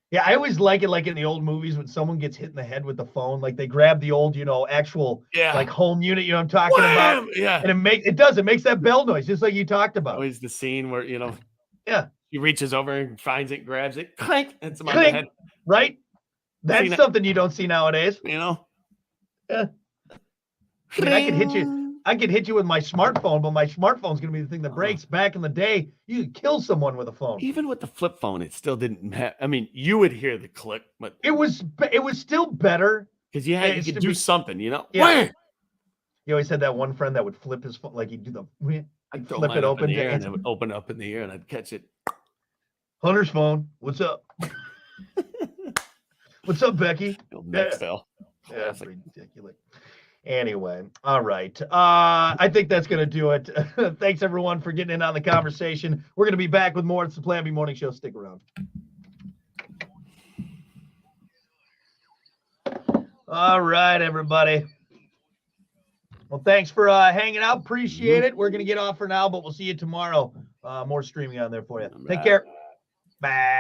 Yeah, I always like it, like in the old movies when someone gets hit in the head with the phone, like they grab the old, actual like home unit, what I'm talking about. Yeah. And it makes that bell noise, just like you talked about. Always the scene where, yeah, he reaches over and finds it, grabs it, clank, hits him on Clink, the head. Right? That's something you don't see nowadays. Yeah. I mean, I could hit you with my smartphone, but my smartphone's gonna be the thing that breaks. Back in the day, you could kill someone with a phone. Even with the flip phone, it still didn't have. I mean, you would hear the click, but it was still better because you could do something, Yeah. You always had that one friend that would flip his phone, like he'd do I'd flip it open in the air, and it would open up in the air, and I'd catch it. Hunter's phone. What's up? What's up, Becky? Nextel. Yeah, that's ridiculous. Anyway, all right. I think that's going to do it. Thanks, everyone, for getting in on the conversation. We're going to be back with more. It's the Plan B Morning Show. Stick around. All right, everybody. Well, thanks for hanging out. Appreciate it. We're going to get off for now, but we'll see you tomorrow. More streaming on there for you. Take care. Bye.